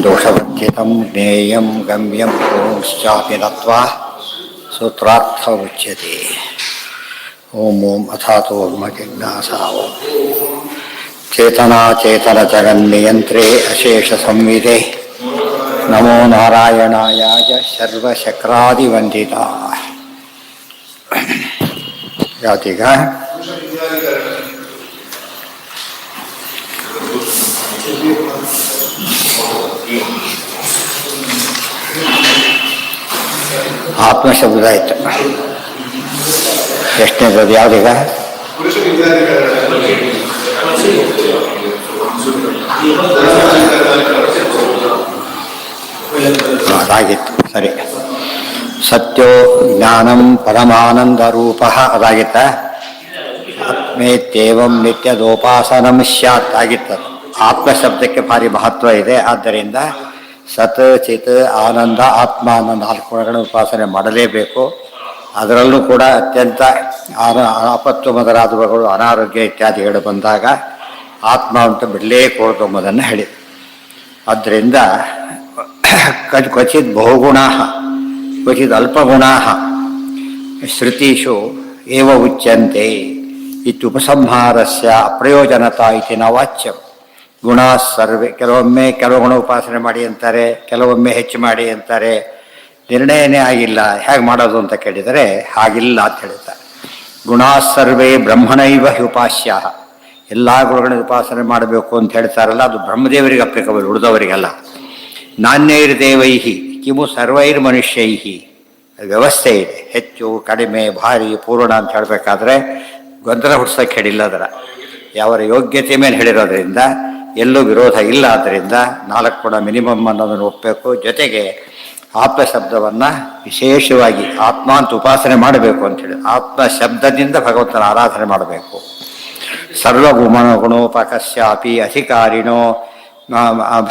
दोषवर्जितं ज्ञेयं गम्यं पुंश्चापि नत्वा सूत्रार्थमुच्यते। ओम ओम अथातो जिज्ञासा चेतना चेतन जगन्नियंत्रे अशेष संविदे नमो नारायणाय सर्वशक्रादिवंदिता यातिग ಆತ್ಮಶಬ್ದ ಆಯಿತು. ಎಷ್ಟನೇದು ಯಾವುದೀಗ? ಅದಾಗಿತ್ತು, ಸರಿ. ಸತ್ಯೋ ಜ್ಞಾನಂ ಪರಮಾನಂದ ರೂಪ ಅದಾಗಿತ್ತ. ಆತ್ಮೇತ್ಯೇವಂ ನಿತ್ಯದೋಪಾಸನಂ ಸ್ಯಾತ್ ಆಗಿತ್ತು. ಆತ್ಮಶಬ್ದಕ್ಕೆ ಭಾರಿ ಮಹತ್ವ ಇದೆ. ಆದ್ದರಿಂದ ಸತ್ ಚಿತ್ ಆನಂದ ಆತ್ಮ ಅನ್ನೋ 4 ಗುಣಗಳನ್ನು ಉಪಾಸನೆ ಮಾಡಲೇಬೇಕು. ಅದರಲ್ಲೂ ಕೂಡ ಅತ್ಯಂತ ಆಪತ್ತು ಮೊದಲಾದವುಗಳು ಅನಾರೋಗ್ಯ ಇತ್ಯಾದಿಗಳು ಬಂದಾಗ ಆತ್ಮ ಅಂತ ಬಿಡಲೇಕೂಡದು ಎಂಬುದನ್ನು ಹೇಳಿ. ಆದ್ದರಿಂದ ಕ್ವಚಿತ್ ಬಹುಗುಣಾ ಕ್ವಚಿತ್ ಅಲ್ಪಗುಣಾ ಶ್ರುತಿಷು ಏವ ಉಚ್ಯಂತೆ ಇತ್ಯುಪಸಂಹಾರಸ್ಯ ಅಪ್ರಯೋಜನತಾ ಇತಿ ನ ವಾಚ್ಯಂ. ಗುಣ ಸರ್ವೇ, ಕೆಲವು ಗುಣ ಉಪಾಸನೆ ಮಾಡಿ ಅಂತಾರೆ, ಕೆಲವೊಮ್ಮೆ ಹೆಚ್ಚು ಮಾಡಿ ಅಂತಾರೆ. ನಿರ್ಣಯನೇ ಆಗಿಲ್ಲ, ಹೇಗೆ ಮಾಡೋದು ಅಂತ ಕೇಳಿದರೆ ಹಾಗಿಲ್ಲ ಅಂತ ಹೇಳ್ತಾರೆ. ಗುಣಾ ಸರ್ವೇ ಬ್ರಹ್ಮಣೈವ ಉಪಾಸ್ಯ, ಎಲ್ಲ ಗುಣಗಳನ್ನು ಉಪಾಸನೆ ಮಾಡಬೇಕು ಅಂತ ಹೇಳ್ತಾರಲ್ಲ, ಅದು ಬ್ರಹ್ಮದೇವರಿಗೆ ಅಪ್ಲಿಕಬಲ್, ಉಳಿದವರಿಗಲ್ಲ. ನಾಣ್ಯೈರ್ದೇವೈಹಿ ಕಿಮು ಸರ್ವೈರ್ ಮನುಷ್ಯೈಹಿ ವ್ಯವಸ್ಥೆ ಇದೆ. ಹೆಚ್ಚು ಕಡಿಮೆ ಭಾರಿ ಪೂರ್ಣ ಅಂತ ಹೇಳಬೇಕಾದ್ರೆ ಗೊಂದಲ ಹುಡ್ಸೋಕ್ಕೆ ಹೇಳಿಲ್ಲ. ಅದರ ಯಾವ ಯೋಗ್ಯತೆ ಮೇಲೆ ಹೇಳಿರೋದ್ರಿಂದ ಎಲ್ಲೂ ವಿರೋಧ ಇಲ್ಲ. ಆದ್ದರಿಂದ 4 ಕೂಡ ಮಿನಿಮಮ್ ಅನ್ನೋದನ್ನು ಒಪ್ಪಬೇಕು. ಜೊತೆಗೆ ಆತ್ಮ ಶಬ್ದವನ್ನು ವಿಶೇಷವಾಗಿ ಆತ್ಮ ಅಂತ ಉಪಾಸನೆ ಮಾಡಬೇಕು ಅಂತೇಳಿ ಆತ್ಮ ಶಬ್ದದಿಂದ ಭಗವಂತನ ಆರಾಧನೆ ಮಾಡಬೇಕು. ಸರ್ವಗುಣೋಪಕಸ್ಯಾಪಿ ಅಧಿಕಾರಿಣೋ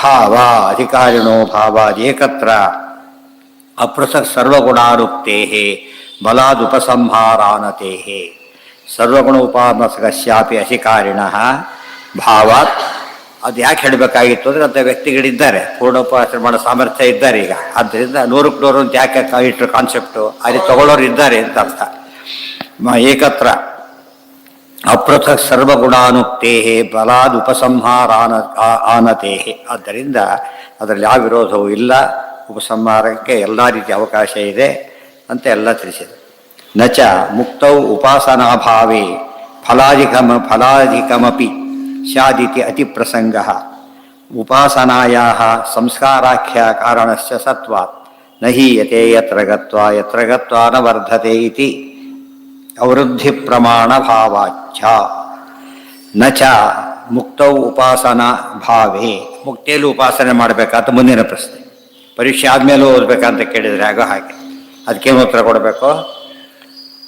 ಭಾವ ಅಧಿಕಾರಿಣೋ ಭಾವಾದೇಕತ್ರ ಅಪೃಥಕ್ ಸರ್ವಗುಣಾನುಕ್ತೇ ಬಲಾದುಪಸಂಹಾರಾನತೆ. ಸರ್ವಗುಣ ಉಪಾಸಕಸ್ಯಾಪಿ ಅಧಿಕಾರಿಣ ಭಾವಾತ್. ಅದು ಯಾಕೆ ಹೇಳಬೇಕಾಗಿತ್ತು ಅಂದರೆ ಅಂಥ ವ್ಯಕ್ತಿಗಳಿದ್ದಾರೆ, ಪೂರ್ಣ ಉಪಾಸನೆ ಮಾಡೋ ಸಾಮರ್ಥ್ಯ ಇದ್ದಾರೆ ಈಗ. ಆದ್ದರಿಂದ 100ಕ್ಕೆ 100 ಅಂತ ಯಾಕೆ ಇಟ್ಟರು ಕಾನ್ಸೆಪ್ಟು, ಅಲ್ಲಿ ತಗೊಳ್ಳೋರು ಇದ್ದಾರೆ ಅಂತ ಅರ್ಥ. ಏಕತ್ರ ಅಪೃಥಕ್ ಸರ್ವಗುಣಾನುಕ್ತೇ ಬಲಾದ್ ಉಪಸಂಹಾರಾನ ಆನತೆ. ಆದ್ದರಿಂದ ಅದರಲ್ಲಿ ಯಾವ ವಿರೋಧವೂ ಇಲ್ಲ. ಉಪಸಂಹಾರಕ್ಕೆ ಎಲ್ಲ ರೀತಿಯ ಅವಕಾಶ ಇದೆ ಅಂತ ಎಲ್ಲ ತಿಳಿಸಿದೆ. ನಚ ಮುಕ್ತೌ ಉಪಾಸನಾಭಾವೇ ಫಲಾಧಿಕಮಪಿ ಸ್ಯಾದಿತಿ ಅತಿಪ್ರಸಂಗ. ಉಪಾಸನಾಯಾಃ ಸಂಸ್ಕಾರಾಖ್ಯ ಕಾರಣಸ್ಯ ಸತ್ವಾತ್ ನಹೀಯತೆ ಯತ್ರ ಗತ್ವಾ ನ ವರ್ಧತೆ ಇತಿ ಅವೃದ್ಧಿ ಪ್ರಮಾಣ ಭಾವಾಚ್ಛ. ನಚ ಮುಕ್ತೌ ಉಪಾಸನಾ ಭಾವೇ, ಮುಕ್ತಿಯಲ್ಲೂ ಉಪಾಸನೆ ಮಾಡಬೇಕಂತ ಮುಂದಿನ ಪ್ರಶ್ನೆ. ಪರೀಕ್ಷೆ ಆದಮೇಲೂ ಓದಬೇಕಂತ ಕೇಳಿದರೆ ಆಗೋ ಹಾಗೆ. ಅದಕ್ಕೇನು ಉತ್ತರ ಕೊಡಬೇಕು?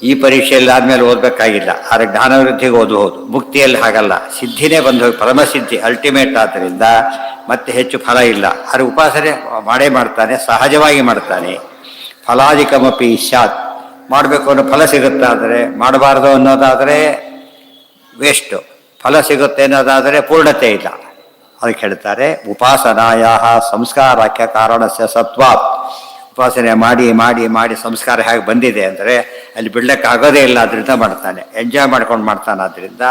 ಈ ಪರೀಕ್ಷೆಯಲ್ಲಿ ಆದಮೇಲೆ ಓದಬೇಕಾಗಿಲ್ಲ, ಆದರೆ ಜ್ಞಾನವೃದ್ಧಿಗೆ ಓದಬಹುದು. ಮುಕ್ತಿಯಲ್ಲಿ ಹಾಗಲ್ಲ, ಸಿದ್ಧಿನೇ ಬಂದು ಹೋಗಿ ಪರಮಸಿದ್ಧಿ ಅಲ್ಟಿಮೇಟ್. ಆದ್ದರಿಂದ ಮತ್ತೆ ಹೆಚ್ಚು ಫಲ ಇಲ್ಲ. ಆದರೆ ಉಪಾಸನೆ ಮಾಡೇ ಮಾಡ್ತಾನೆ, ಸಹಜವಾಗಿ ಮಾಡ್ತಾನೆ. ಫಲಾಧಿಕಮಪಿ ಸ್ಯಾತ್, ಮಾಡಬೇಕು ಅನ್ನೋ ಫಲ ಸಿಗುತ್ತೆ. ಆದರೆ ಮಾಡಬಾರ್ದು ಅನ್ನೋದಾದರೆ ವೇಸ್ಟು, ಫಲ ಸಿಗುತ್ತೆ ಅನ್ನೋದಾದರೆ ಪೂರ್ಣತೆ ಇಲ್ಲ. ಅದಕ್ಕೆ ಹೇಳ್ತಾರೆ ಉಪಾಸನಾಯಾಃ ಸಂಸ್ಕಾರಕ್ಕೆ ಕಾರಣಸ್ಯ ಸತ್ವಾತ್. ಉಪಾಸನೆ ಮಾಡಿ ಮಾಡಿ ಮಾಡಿ ಸಂಸ್ಕಾರ ಹೇಗೆ ಬಂದಿದೆ ಅಂದರೆ ಅಲ್ಲಿ ಬಿಡ್ಲಿಕ್ಕೆ ಆಗೋದೇ ಇಲ್ಲ, ಅದರಿಂದ ಮಾಡ್ತಾನೆ, ಎಂಜಾಯ್ ಮಾಡ್ಕೊಂಡು ಮಾಡ್ತಾನೆ. ಆದ್ದರಿಂದ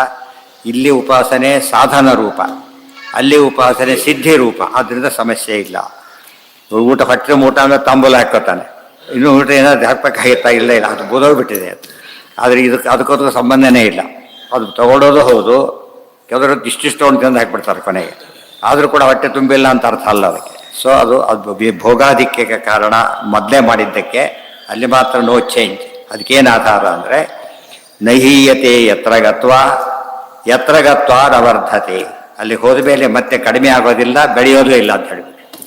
ಇಲ್ಲಿ ಉಪಾಸನೆ ಸಾಧನ ರೂಪ, ಅಲ್ಲಿ ಉಪಾಸನೆ ಸಿದ್ಧಿ ರೂಪ. ಆದ್ದರಿಂದ ಸಮಸ್ಯೆ ಇಲ್ಲ. ಊಟ ಹೊಟ್ಟೆ ಊಟ ಅಂದರೆ ತಾಂಬೂಲ ಹಾಕೋತಾನೆ, ಇನ್ನೂ ಊಟ ಏನಾದ್ರು ಹಾಕ್ಬೇಕಾಗಿತ್ತಾ? ಇಲ್ಲ ಇಲ್ಲ, ಅದು ಬೋದೋಗ್ಬಿಟ್ಟಿದೆ. ಅದು ಆದರೆ ಅದಕ್ಕೋಸ್ಕರ ಸಂಬಂಧನೇ ಇಲ್ಲ. ಅದು ತಗೊಳ್ಳೋದು ಹೌದು, ಕೆಲವರು ಇಷ್ಟಿಷ್ಟು ಅಂತ ತಂದು ಹಾಕ್ಬಿಡ್ತಾರೆ ಕೊನೆಗೆ. ಆದರೂ ಕೂಡ ಹೊಟ್ಟೆ ತುಂಬಿಲ್ಲ ಅಂತ ಅರ್ಥ ಅಲ್ಲ ಅದಕ್ಕೆ. ಸೊ ಅದು ಭೋಗಾಧಿಕ್ಯಕ್ಕೆ ಕಾರಣ ಮೊದಲೇ ಮಾಡಿದ್ದಕ್ಕೆ. ಅಲ್ಲಿ ಮಾತ್ರ ನೋ ಚೇಂಜ್. ಅದಕ್ಕೇನು ಆಧಾರ ಅಂದರೆ ನಹೀಯತೆ ಯತ್ರ ಗತ್ವಾ ನವರ್ಧತೆ. ಅಲ್ಲಿ ಹೋದ ಮೇಲೆ ಮತ್ತೆ ಕಡಿಮೆ ಆಗೋದಿಲ್ಲ, ಬೆಳೆಯೋದು ಇಲ್ಲ ಅಂತ ಹೇಳಿಬಿಟ್ಟು.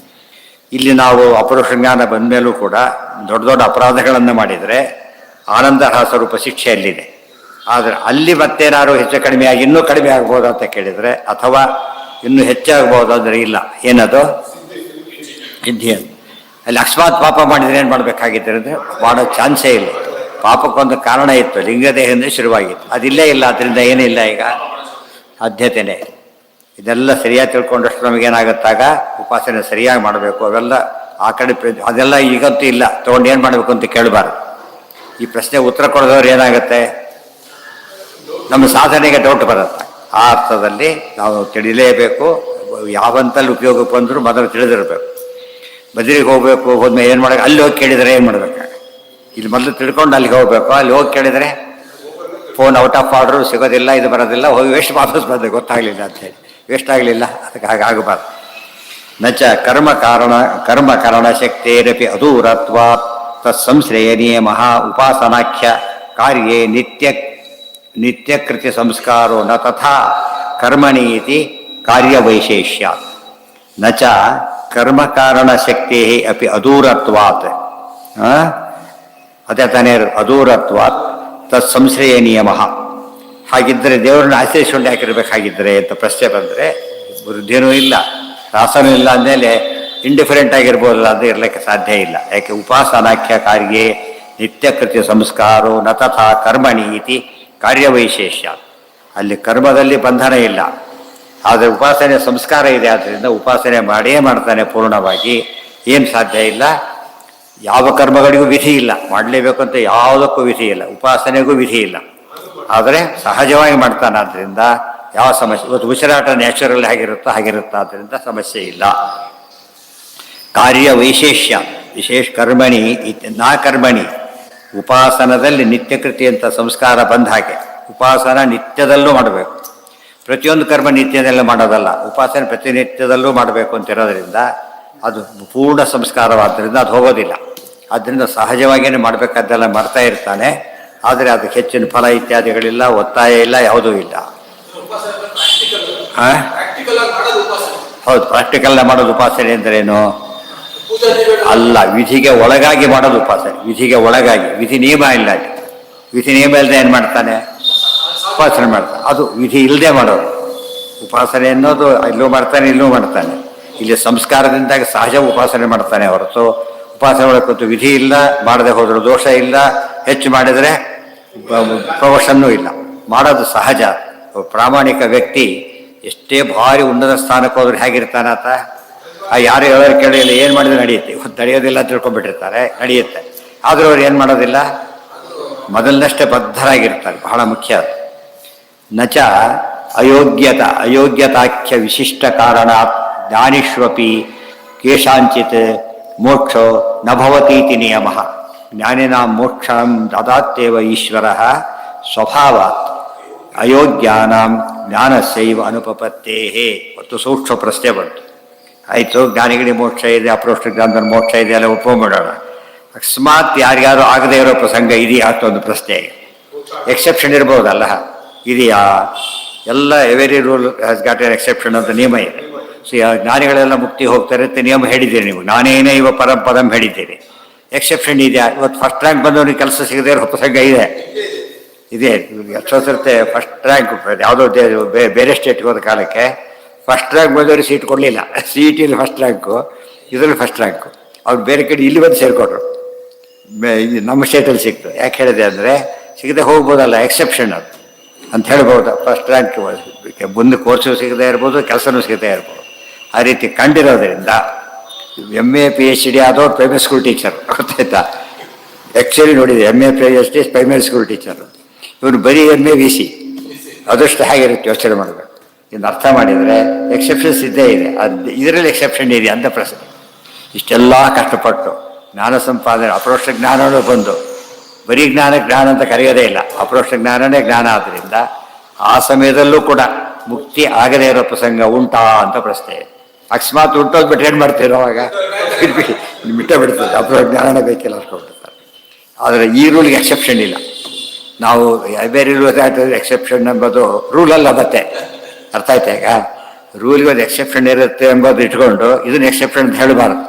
ಇಲ್ಲಿ ನಾವು ಅಪರೋಕ್ಷ ಜ್ಞಾನ ಬಂದ ಮೇಲೂ ಕೂಡ ದೊಡ್ಡ ದೊಡ್ಡ ಅಪರಾಧಗಳನ್ನು ಮಾಡಿದರೆ ಆನಂದ ಸ್ವರೂಪ ಶಿಕ್ಷೆಯಲ್ಲಿದೆ. ಆದರೆ ಅಲ್ಲಿ ಮತ್ತೇನಾದ್ರು ಹೆಚ್ಚು ಕಡಿಮೆ ಆಗಿ ಇನ್ನೂ ಕಡಿಮೆ ಆಗ್ಬೋದು ಅಂತ ಕೇಳಿದರೆ, ಅಥವಾ ಇನ್ನೂ ಹೆಚ್ಚಾಗ್ಬೋದು ಅಂದರೆ ಇಲ್ಲ. ಏನದು ಸಿದ್ಧಿ. ಅಲ್ಲಿ ಅಕಸ್ಮಾತ್ ಪಾಪ ಮಾಡಿದರೆ ಏನು ಮಾಡಬೇಕಾಗಿತ್ತು ಅಂದರೆ ಮಾಡೋ ಚಾನ್ಸೇ ಇಲ್ಲ. ಪಾಪಕ್ಕೊಂದು ಕಾರಣ ಇತ್ತು, ಲಿಂಗದೇಹದಿಂದ ಶುರುವಾಗಿತ್ತು. ಅದಿಲ್ಲೇ ಇಲ್ಲ. ಅದರಿಂದ ಏನಿಲ್ಲ, ಈಗ ಸಾಧ್ಯತೆಯೇ. ಇದೆಲ್ಲ ಸರಿಯಾಗಿ ತಿಳ್ಕೊಂಡಷ್ಟು ನಮಗೇನಾಗುತ್ತಾಗ ಉಪಾಸನೆ ಸರಿಯಾಗಿ ಮಾಡಬೇಕು. ಅವೆಲ್ಲ ಆ ಕಡೆ ಅದೆಲ್ಲ ಈಗಂತೂ ಇಲ್ಲ, ತೊಗೊಂಡು ಏನು ಮಾಡಬೇಕು ಅಂತ ಕೇಳಬಾರ್ದು. ಈ ಪ್ರಶ್ನೆಗೆ ಉತ್ತರ ಕೊಡೋದವ್ರು ಏನಾಗುತ್ತೆ, ನಮ್ಮ ಸಾಧನೆಗೆ ಡೌಟ್ ಬರುತ್ತೆ. ಆ ಅರ್ಥದಲ್ಲಿ ನಾವು ತಿಳಿಲೇಬೇಕು. ಯಾವಂತಲ್ಲಿ ಉಪಯೋಗಕ್ಕೆ ಬಂದರೂ ಮೊದಲು ತಿಳಿದಿರಬೇಕು. ಬದಿರಿಗೆ ಹೋಗಬೇಕು, ಹೋದ್ಮೇಲೆ ಏನು ಮಾಡೋಕೆ, ಅಲ್ಲಿ ಹೋಗಿ ಕೇಳಿದರೆ ಏನು ಮಾಡಬೇಕು, ಇಲ್ಲಿ ಮೊದಲು ತಿಳ್ಕೊಂಡು ಅಲ್ಲಿಗೆ ಹೋಗಬೇಕು. ಅಲ್ಲಿ ಹೋಗಿ ಕೇಳಿದರೆ ಫೋನ್ ಔಟ್ ಆಫ್ ಆರ್ಡ್ರು ಸಿಗೋದಿಲ್ಲ, ಇದು ಬರೋದಿಲ್ಲ, ಹೋಗಿ ವೇಸ್ಟ್ ವಾಪಸ್ ಬಂದೆ ಗೊತ್ತಾಗಲಿಲ್ಲ ಅಂಥೇಳಿ, ವೇಸ್ಟ್ ಆಗಲಿಲ್ಲ. ಅದಕ್ಕೆ ಹಾಗಾಗಬಾರ್ದು. ನಚ ಕರ್ಮ ಕಾರಣ ಶಕ್ತಿರಪಿ ಅದೂರತ್ವ ತತ್ಸಂಶ್ರಯಣೀಯ ಮಹಾ ಉಪಾಸನಾಖ್ಯ ಕಾರ್ಯೇ ನಿತ್ಯಕೃತ್ಯ ಸಂಸ್ಕಾರೋ ನ ತಥಾ ಕರ್ಮಣಿ ಇತಿ ಕಾರ್ಯವೈಶೇಷ್ಯ. ನಚ ಕರ್ಮಕಾರಣ ಶಕ್ತಿ ಅಪಿ ಅದೂರತ್ವಾತ್, ಅದೇ ತಾನೇ ಅದೂರತ್ವಾತ್ ತತ್ಸಂಶ್ರಯಣೀಯ ಮಹಾ. ಹಾಗಿದ್ದರೆ ದೇವರನ್ನ ಆಶ್ರಯಿಸಿಕೊಂಡು ಯಾಕಿರ್ಬೇಕಾಗಿದ್ದರೆ ಅಂತ ಪ್ರಶ್ನೆ ಬಂದರೆ ವೃದ್ಧಿಯೂ ಇಲ್ಲ, ರಾಸನೂ ಇಲ್ಲ ಅಂದಮೇಲೆ ಇಂಡಿಫರೆಂಟ್ ಆಗಿರ್ಬೋದಲ್ಲ, ಅದು ಇರಲಿಕ್ಕೆ ಸಾಧ್ಯ ಇಲ್ಲ. ಯಾಕೆ ಉಪಾಸನಾಖ್ಯ ಕಾರ್ಯೇ ನಿತ್ಯಕೃತ್ಯ ಸಂಸ್ಕಾರೋ ನ ತಥಾ ಕರ್ಮಣಿ ಇತಿ ಕಾರ್ಯವೈಶೇಷ್ಯ. ಅಲ್ಲಿ ಕರ್ಮದಲ್ಲಿ ಬಂಧನ ಇಲ್ಲ, ಆದರೆ ಉಪಾಸನೆ ಸಂಸ್ಕಾರ ಇದೆ. ಆದ್ದರಿಂದ ಉಪಾಸನೆ ಮಾಡೇ ಮಾಡ್ತಾನೆ ಪೂರ್ಣವಾಗಿ. ಏನು ಸಾಧ್ಯ ಇಲ್ಲ, ಯಾವ ಕರ್ಮಗಳಿಗೂ ವಿಧಿ ಇಲ್ಲ, ಮಾಡಲೇಬೇಕು ಅಂತ ಯಾವುದಕ್ಕೂ ವಿಧಿ ಇಲ್ಲ, ಉಪಾಸನೆಗೂ ವಿಧಿ ಇಲ್ಲ. ಆದರೆ ಸಹಜವಾಗಿ ಮಾಡ್ತಾನೆ, ಆದ್ದರಿಂದ ಯಾವ ಸಮಸ್ಯೆ. ಇವತ್ತು ಉಸಿರಾಟ ನ್ಯಾಚುರಲ್ ಆಗಿರುತ್ತಾ ಆದ್ದರಿಂದ ಸಮಸ್ಯೆ ಇಲ್ಲ. ಕಾರ್ಯ ವೈಶೇಷ್ಯ ವಿಶೇಷ ಕರ್ಮಣಿ ನಾ ಕರ್ಮಣಿ, ಉಪಾಸನದಲ್ಲಿ ನಿತ್ಯಕೃತಿ ಅಂತ ಸಂಸ್ಕಾರ ಬಂದ ಹಾಗೆ ಉಪಾಸನ ನಿತ್ಯದಲ್ಲೂ ಮಾಡಬೇಕು. ಪ್ರತಿಯೊಂದು ಕರ್ಮ ನಿತ್ಯದಲ್ಲೂ ಮಾಡೋದಲ್ಲ, ಉಪಾಸನೆ ಪ್ರತಿನಿತ್ಯದಲ್ಲೂ ಮಾಡಬೇಕು ಅಂತಿರೋದ್ರಿಂದ ಅದು ಪೂರ್ಣ ಸಂಸ್ಕಾರವಾದ್ದರಿಂದ ಅದು ಹೋಗೋದಿಲ್ಲ. ಆದ್ದರಿಂದ ಸಹಜವಾಗಿಯೇ ಮಾಡಬೇಕಾದ್ದೆಲ್ಲ ಮಾಡ್ತಾ ಇರ್ತಾನೆ. ಆದರೆ ಅದಕ್ಕೆ ಹೆಚ್ಚಿನ ಫಲ ಇತ್ಯಾದಿಗಳಿಲ್ಲ, ಒತ್ತಾಯ ಇಲ್ಲ, ಯಾವುದೂ ಇಲ್ಲ. ಹೌದು, ಪ್ರಾಕ್ಟಿಕಲ್ ಮಾಡೋದು ಉಪಾಸನೆ ಅಂದ್ರೇನು ಅಲ್ಲ, ವಿಧಿಗೆ ಒಳಗಾಗಿ ಮಾಡೋದು ಉಪಾಸನೆ. ವಿಧಿಗೆ ಒಳಗಾಗಿ, ವಿಧಿ ನಿಯಮ ಇಲ್ಲ. ವಿಧಿ ನಿಯಮ ಇಲ್ಲದೆ ಏನು ಮಾಡ್ತಾನೆ, ಉಪಾಸನೆ ಮಾಡ್ತಾನೆ. ಅದು ವಿಧಿ ಇಲ್ಲದೆ ಮಾಡೋದು ಉಪಾಸನೆ ಅನ್ನೋದು. ಇಲ್ಲೂ ಮಾಡ್ತಾನೆ, ಇಲ್ಲೂ ಮಾಡ್ತಾನೆ. ಇಲ್ಲಿ ಸಂಸ್ಕಾರದಿಂದಾಗಿ ಸಹಜ ಉಪಾಸನೆ ಮಾಡ್ತಾನೆ ಹೊರತು ಉಪಾಸನೆ ಒಳಗೆ ವಿಧಿ ಇಲ್ಲ, ಮಾಡದೆ ಹೋದರೂ ದೋಷ ಇಲ್ಲ, ಹೆಚ್ಚು ಮಾಡಿದರೆ ಪ್ರವೋಷನ್ನೂ ಇಲ್ಲ. ಮಾಡೋದು ಸಹಜ. ಪ್ರಾಮಾಣಿಕ ವ್ಯಕ್ತಿ ಎಷ್ಟೇ ಭಾರಿ ಉನ್ನತ ಸ್ಥಾನಕ್ಕೆ ಹೋದ್ರೆ ಹೇಗಿರ್ತಾನಾತ, ಯಾರು ಹೇಳೋರು ಕೇಳಿಲ್ಲ, ಏನು ಮಾಡಿದ್ರೆ ನಡೆಯುತ್ತೆ. ಇವತ್ತು ನಡೆಯೋದಿಲ್ಲ ಅಂತ ತಿಳ್ಕೊಂಡ್ಬಿಟ್ಟಿರ್ತಾರೆ, ನಡೆಯುತ್ತೆ. ಆದರೂ ಅವ್ರು ಏನು ಮಾಡೋದಿಲ್ಲ, ಮೊದಲಿನಷ್ಟೇ ಬದ್ಧರಾಗಿರ್ತಾರೆ. ಬಹಳ ಮುಖ್ಯ. ನಚ ಅಯೋಗ್ಯತಾಖ್ಯ ವಿಶಿಷ್ಟ ಕಾರಣ ಜ್ಞಾನಿಷ್ವಪಿ ಕೇಶಾಂಚಿತ್ ಮೋಕ್ಷೋ ನ ಭವತೀತಿ ನಿಯಮ. ಜ್ಞಾನಿನಾಂ ಮೋಕ್ಷಂ ದದಾತ್ಯೇವ ಈಶ್ವರಃ ಸ್ವಭಾವಾತ್ ಅಯೋಗ್ಯಾನಾಂ ಜ್ಞಾನಸ್ಯೈವ ಅನುಪಪತ್ತೇಹೇ. ಮತ್ತು ಸೂಕ್ಷ್ಮ ಪ್ರಶ್ನೆ ಬಂತು. ಆಯಿತು, ಜ್ಞಾನಿಗಳಿಗೆ ಮೋಕ್ಷ ಇದೆ, ಅಪ್ರೋಷ್ಟ ಜ್ಞಾನದ ಮೋಕ್ಷ ಇದೆ, ಎಲ್ಲ ಒಪ್ಕೊಂಡ್ಬಿಡೋಣ. ಅಕಸ್ಮಾತ್ ಯಾರ್ಯಾರು ಆಗದೇ ಇರೋ ಪ್ರಸಂಗ ಇದೆಯಾ ಅಂತ ಒಂದು ಪ್ರಶ್ನೆ. ಎಕ್ಸೆಪ್ಷನ್ ಇರ್ಬೋದಲ್ಲ, ಇದೆಯಾ? ಎಲ್ಲ every rule has got N exception ಅಂತ ನಿಯಮ ಇದೆ. ಸೊ ಜ್ಞಾನಿಗಳೆಲ್ಲ ಮುಕ್ತಿ ಹೋಗ್ತಾರೆ ಅಂತ ನಿಯಮ ಹೇಳಿದ್ದೀರಿ ನೀವು. ನಾನೇನೇ ಇವ ಪದಂ ಹೇಳಿದ್ದೀರಿ. ಎಕ್ಸೆಪ್ಷನ್ ಇದೆಯಾ? ಇವತ್ತು ಫಸ್ಟ್ ರ್ಯಾಂಕ್ ಬಂದವನಿಗೆ ಕೆಲಸ ಸಿಗದೇ ಇರೋ ಪ್ರಸಂಗ ಇದೆ. ಎಷ್ಟೋ ಸರ್ತೆ ಫಸ್ಟ್ ರ್ಯಾಂಕ್ ಯಾವುದೋ ಬೇರೆ ಸ್ಟೇಟ್ಗೆ ಹೋದ ಕಾಲಕ್ಕೆ ಫಸ್ಟ್ ರ್ಯಾಂಕ್ ಬಂದವ್ರಿಗೆ ಸೀಟ್ ಕೊಡಲಿಲ್ಲ. CET ಫಸ್ಟ್ ರ್ಯಾಂಕು, ಇದರಲ್ಲಿ ಫಸ್ಟ್ ರ್ಯಾಂಕು. ಅವ್ರು ಬೇರೆ ಕಡೆ ಇಲ್ಲಿ ಬಂದು ಸೇರಿಕೊಟ್ರು. ನಮ್ಮ ಸ್ಟೇಟಲ್ಲಿ ಸಿಕ್ತು. ಯಾಕೆ ಹೇಳಿದೆ ಅಂದರೆ ಸಿಗದೆ ಹೋಗ್ಬೋದಲ್ಲ, ಎಕ್ಸೆಪ್ಷನ್ ಅದು ಅಂತ ಹೇಳ್ಬೋದು. ಫಸ್ಟ್ ರ್ಯಾಂಕ್ ಮುಂದೆ ಕೋರ್ಸು ಸಿಗದೇ ಇರ್ಬೋದು, ಕೆಲಸನೂ ಸಿಗದೇ ಇರ್ಬೋದು. ಆ ರೀತಿ ಕಂಡಿರೋದ್ರಿಂದ MA PhD ಆದವ್ರು ಪ್ರೈಮರಿ ಸ್ಕೂಲ್ ಟೀಚರ್, ಗೊತ್ತಾಯ್ತಾ? ಆ್ಯಕ್ಚುಲಿ ನೋಡಿದೆ, MA PhD primary school teacher. ಇವನು ಬರೀ MA VC. ಅದಷ್ಟು ಹೇಗಿರುತ್ತೆ ಯೋಚನೆ ಮಾಡಬೇಕು. ಇನ್ನು ಅರ್ಥ ಮಾಡಿದರೆ ಎಕ್ಸೆಪ್ಷನ್ಸ್ ಇದ್ದೇ ಇದೆ. ಅದು ಇದರಲ್ಲಿ ಎಕ್ಸೆಪ್ಷನ್ ಇದೆ ಅಂತ ಪ್ರಶ್ನೆ. ಇಷ್ಟೆಲ್ಲ ಕಷ್ಟಪಟ್ಟು ಜ್ಞಾನ ಸಂಪಾದನೆ, ಅಪರೋಕ್ಷ ಜ್ಞಾನವೂ ಬಂದು ಬರೀ ಜ್ಞಾನ ಅಂತ ಕರೆಯೋದೇ ಇಲ್ಲ. ಅಪರೋಕ್ಷ ಜ್ಞಾನನೇ ಜ್ಞಾನ. ಆದ್ದರಿಂದ ಆ ಸಮಯದಲ್ಲೂ ಕೂಡ ಮುಕ್ತಿ ಆಗದೇ ಇರೋ ಪ್ರಸಂಗ ಉಂಟಾ ಅಂತ ಪ್ರಶ್ನೆ. ಅಕಸ್ಮಾತ್ ಉಂಟೋಗ್ಬಿಟ್ಟು ಏನು ಮಾಡ್ತೀರೋ ಅವಾಗ ಬಿಟ್ಟ ಬಿಡ್ತದೆ. ಅಪರೋಕ್ಷ ಜ್ಞಾನನೇ ಬೇಕಿಲ್ಲ ಅನ್ಕೊಂಡ್ಬಿಡ್ತಾರೆ. ಆದರೆ ಈ ರೂಲ್ಗೆ ಎಕ್ಸೆಪ್ಷನ್ ಇಲ್ಲ. ನಾವು ಬೇರೆ ರೂಲ್ ಎಕ್ಸೆಪ್ಷನ್ ಎಂಬುದು ರೂಲಲ್ಲ. ಮತ್ತೆ ಅರ್ಥ ಆಯ್ತಾ? ಈಗ ರೂಲ್ಗೆ ಒಂದು ಎಕ್ಸೆಪ್ಷನ್ ಇರುತ್ತೆ ಎಂಬುದು ಇಟ್ಕೊಂಡು ಇದನ್ನು ಎಕ್ಸೆಪ್ಷನ್ ಅಂತ ಹೇಳಬಾರ್ದು.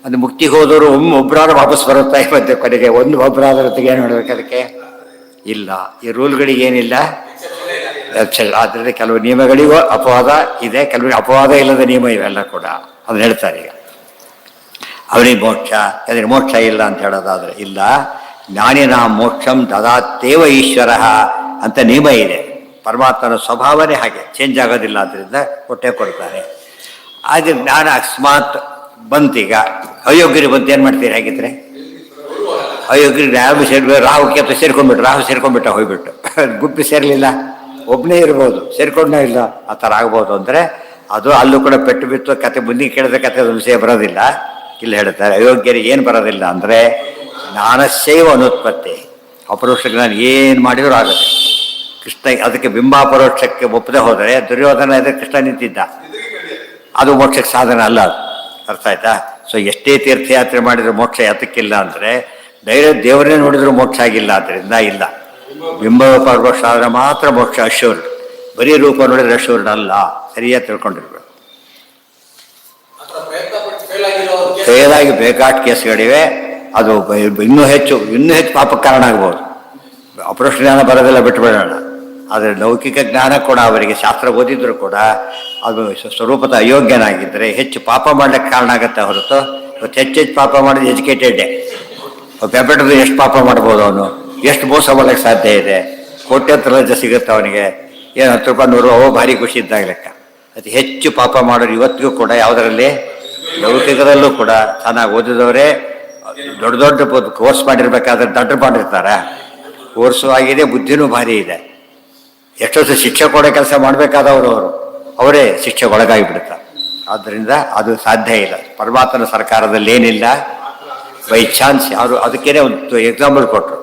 ಅದು ಮುಕ್ತಿಗೆ ಹೋದವರು ಒಬ್ಬರಾದ್ರೂ ವಾಪಸ್ ಬರುತ್ತಾ ಇವತ್ತು ಕೊನೆಗೆ ಒಬ್ಬರಾದ್ರ ಏನು ಮಾಡಬೇಕು ಅದಕ್ಕೆ? ಇಲ್ಲ. ಈ ರೂಲ್ಗಳಿಗೆ ಏನಿಲ್ಲ ಆದ್ದರಿಂದ ಕೆಲವು ನಿಯಮಗಳಿಗೂ ಅಪವಾದ ಇದೆ, ಕೆಲವರಿಗೆ ಅಪವಾದ ಇಲ್ಲದ ನಿಯಮ ಇವೆಲ್ಲ ಕೂಡ. ಅದನ್ನ ಹೇಳ್ತಾರೆ. ಈಗ ಅವನಿಗೆ ಮೋಕ್ಷ, ಅದಕ್ಕೆ ಮೋಕ್ಷ ಇಲ್ಲ ಅಂತ ಹೇಳೋದಾದ್ರೆ ಇಲ್ಲ. ಜ್ಞಾನಿನ ಮೋಕ್ಷಂ ದದಾತ್ತೇವ ಈಶ್ವರ ಅಂತ ನಿಯಮ ಇದೆ. ಪರಮಾತ್ಮನ ಸ್ವಭಾವನೇ ಹಾಗೆ, ಚೇಂಜ್ ಆಗೋದಿಲ್ಲ. ಆದ್ದರಿಂದ ಕೊಟ್ಟೆ ಕೊಡ್ತಾರೆ. ಆದರೆ ಜ್ಞಾನ ಅಕಸ್ಮಾತ್ ಬಂತೀಗ ಅಯೋಗ್ಯರು ಬಂತು, ಏನು ಮಾಡ್ತೀರಿ? ಹಾಗಿದ್ರೆ ಅಯೋಗ್ಯರು ಯಾವ ರಾಹು ಕೇತು ಸೇರ್ಕೊಂಡ್ಬಿಟ್ಟು, ರಾಹು ಸೇರ್ಕೊಂಡ್ಬಿಟ್ಟ ಹೋಗ್ಬಿಟ್ಟು ಗುಂಪಿ ಸೇರಲಿಲ್ಲ, ಒಬ್ಬನೇ ಇರ್ಬೋದು, ಸೇರ್ಕೊಂಡೇ ಇಲ್ಲ, ಆ ಥರ ಆಗ್ಬೋದು. ಅಂದರೆ ಅದು ಅಲ್ಲೂ ಕೂಡ ಪೆಟ್ಟು ಬಿತ್ತು. ಕತೆ ಮುಂದಿಗೆ ಕೇಳಿದ್ರೆ ಕತೆ ವಿಷಯ ಬರೋದಿಲ್ಲ. ಇಲ್ಲಿ ಹೇಳ್ತಾರೆ ಅಯೋಗ್ಯರಿಗೆ ಏನು ಬರೋದಿಲ್ಲ ಅಂದರೆ ಜ್ಞಾನಶೈವ ಅನುತ್ಪತ್ತಿ, ಅಪರೋಕ್ಷ ಜ್ಞಾನ ಏನು ಮಾಡಿದರೂ ಆಗುತ್ತೆ. ಕೃಷ್ಣ ಅದಕ್ಕೆ ಬಿಂಬಾಪರೋಕ್ಷಕ್ಕೆ ಒಪ್ಪದೆ ಹೋದರೆ ದುರ್ಯೋಧನ ಎದುರು ಕೃಷ್ಣ ನಿಂತಿದ್ದ, ಅದು ಮೋಕ್ಷಕ್ಕೆ ಸಾಧನ ಅಲ್ಲ. ಅದು ಅರ್ಥ ಆಯ್ತಾ? ಸೊ ಎಷ್ಟೇ ತೀರ್ಥಯಾತ್ರೆ ಮಾಡಿದ್ರು ಮೋಕ್ಷ ಯಾತಕ್ಕಿಲ್ಲ ಅಂದರೆ ಡೈರೆಕ್ಟ್ ದೇವರೇ ನೋಡಿದ್ರು ಮೋಕ್ಷ ಆಗಿಲ್ಲ, ಆದ್ದರಿಂದ ಇಲ್ಲ. ಬಿಂಬಾಪರೋಕ್ಷ ಆದರೆ ಮಾತ್ರ ಮೋಕ್ಷ ಅಶ್ಯೂರ್ಡ್. ಬರೀ ರೂಪ ನೋಡಿದ್ರೆ ಅಶ್ಯೂರ್ಡ್ ಅಲ್ಲ, ಸರಿಯಾಗಿ ತಿಳ್ಕೊಂಡಿರ್ಬೇಕು. ಫೇಲ್ ಆಗಿ ಬೇಕಾದ ಕೇಸ್ಗಳಿವೆ. ಅದು ಇನ್ನೂ ಹೆಚ್ಚು ಪಾಪಕ್ಕೆ ಕಾರಣ ಆಗ್ಬೋದು. ಅಪರೋಕ್ಷ ಜ್ಞಾನ ಬರೋದೆಲ್ಲ ಬಿಟ್ಟುಬಿಡೋಣ. ಆದರೆ ಲೌಕಿಕ ಜ್ಞಾನ ಕೂಡ ಅವರಿಗೆ ಶಾಸ್ತ್ರ ಓದಿದ್ರು ಕೂಡ ಅದು ಸ್ವರೂಪದ ಅಯೋಗ್ಯನಾಗಿದ್ದರೆ ಹೆಚ್ಚು ಪಾಪ ಮಾಡಲಿಕ್ಕೆ ಕಾರಣ ಆಗುತ್ತೆ ಹೊರತು. ಇವತ್ತು ಹೆಚ್ಚು ಪಾಪ ಮಾಡಿದ್ರೆ ಎಜುಕೇಟೆಡ್ಡೇ. ಬೆಬ್ಬೆಟ್ಟದು ಎಷ್ಟು ಪಾಪ ಮಾಡ್ಬೋದು ಅವನು, ಎಷ್ಟು ಮೋಸ ಮಾಡೋಕ್ಕೆ ಸಾಧ್ಯ ಇದೆ. ಕೋಟ್ಯಂತರ ಲಂಚ ಸಿಗುತ್ತೆ ಅವನಿಗೆ, ಏನು 10 ರೂಪಾಯಿ 100 ರೂಪಾಯಿ ಭಾರಿ ಖುಷಿ ಇದ್ದಾಗ ಲೆಕ್ಕ. ಅತಿ ಹೆಚ್ಚು ಪಾಪ ಮಾಡೋರು ಇವತ್ತಿಗೂ ಕೂಡ ಯಾವುದರಲ್ಲಿ, ಲೌಕಿಕದಲ್ಲೂ ಕೂಡ ಚೆನ್ನಾಗಿ ಓದಿದವರೇ. ದೊಡ್ಡ ದೊಡ್ಡ ಕೋರ್ಸ್ ಮಾಡಿರ್ಬೇಕಾದ್ರೆ ದಡ್ಡ ಮಾಡಿರ್ತಾರೆ. ಕೋರ್ಸು ಆಗಿದೆ, ಬುದ್ಧಿನೂ ಭಾರಿ ಇದೆ. ಎಷ್ಟೊತ್ತು ಶಿಕ್ಷೆ ಕೊಡೋ ಕೆಲಸ ಮಾಡಬೇಕಾದವರು ಅವರೇ ಶಿಕ್ಷೆಗೆ ಒಳಗಾಗಿಬಿಡ್ತಾರೆ. ಆದ್ದರಿಂದ ಅದು ಸಾಧ್ಯ ಇಲ್ಲ. ಪರಮಾತ್ಮನ ಸರ್ಕಾರದಲ್ಲಿ ಏನಿಲ್ಲ, ಬೈ ಚಾನ್ಸ್. ಅವರು ಅದಕ್ಕೇನೆ ಒಂದು ಎಕ್ಸಾಂಪಲ್ ಕೊಟ್ಟರು.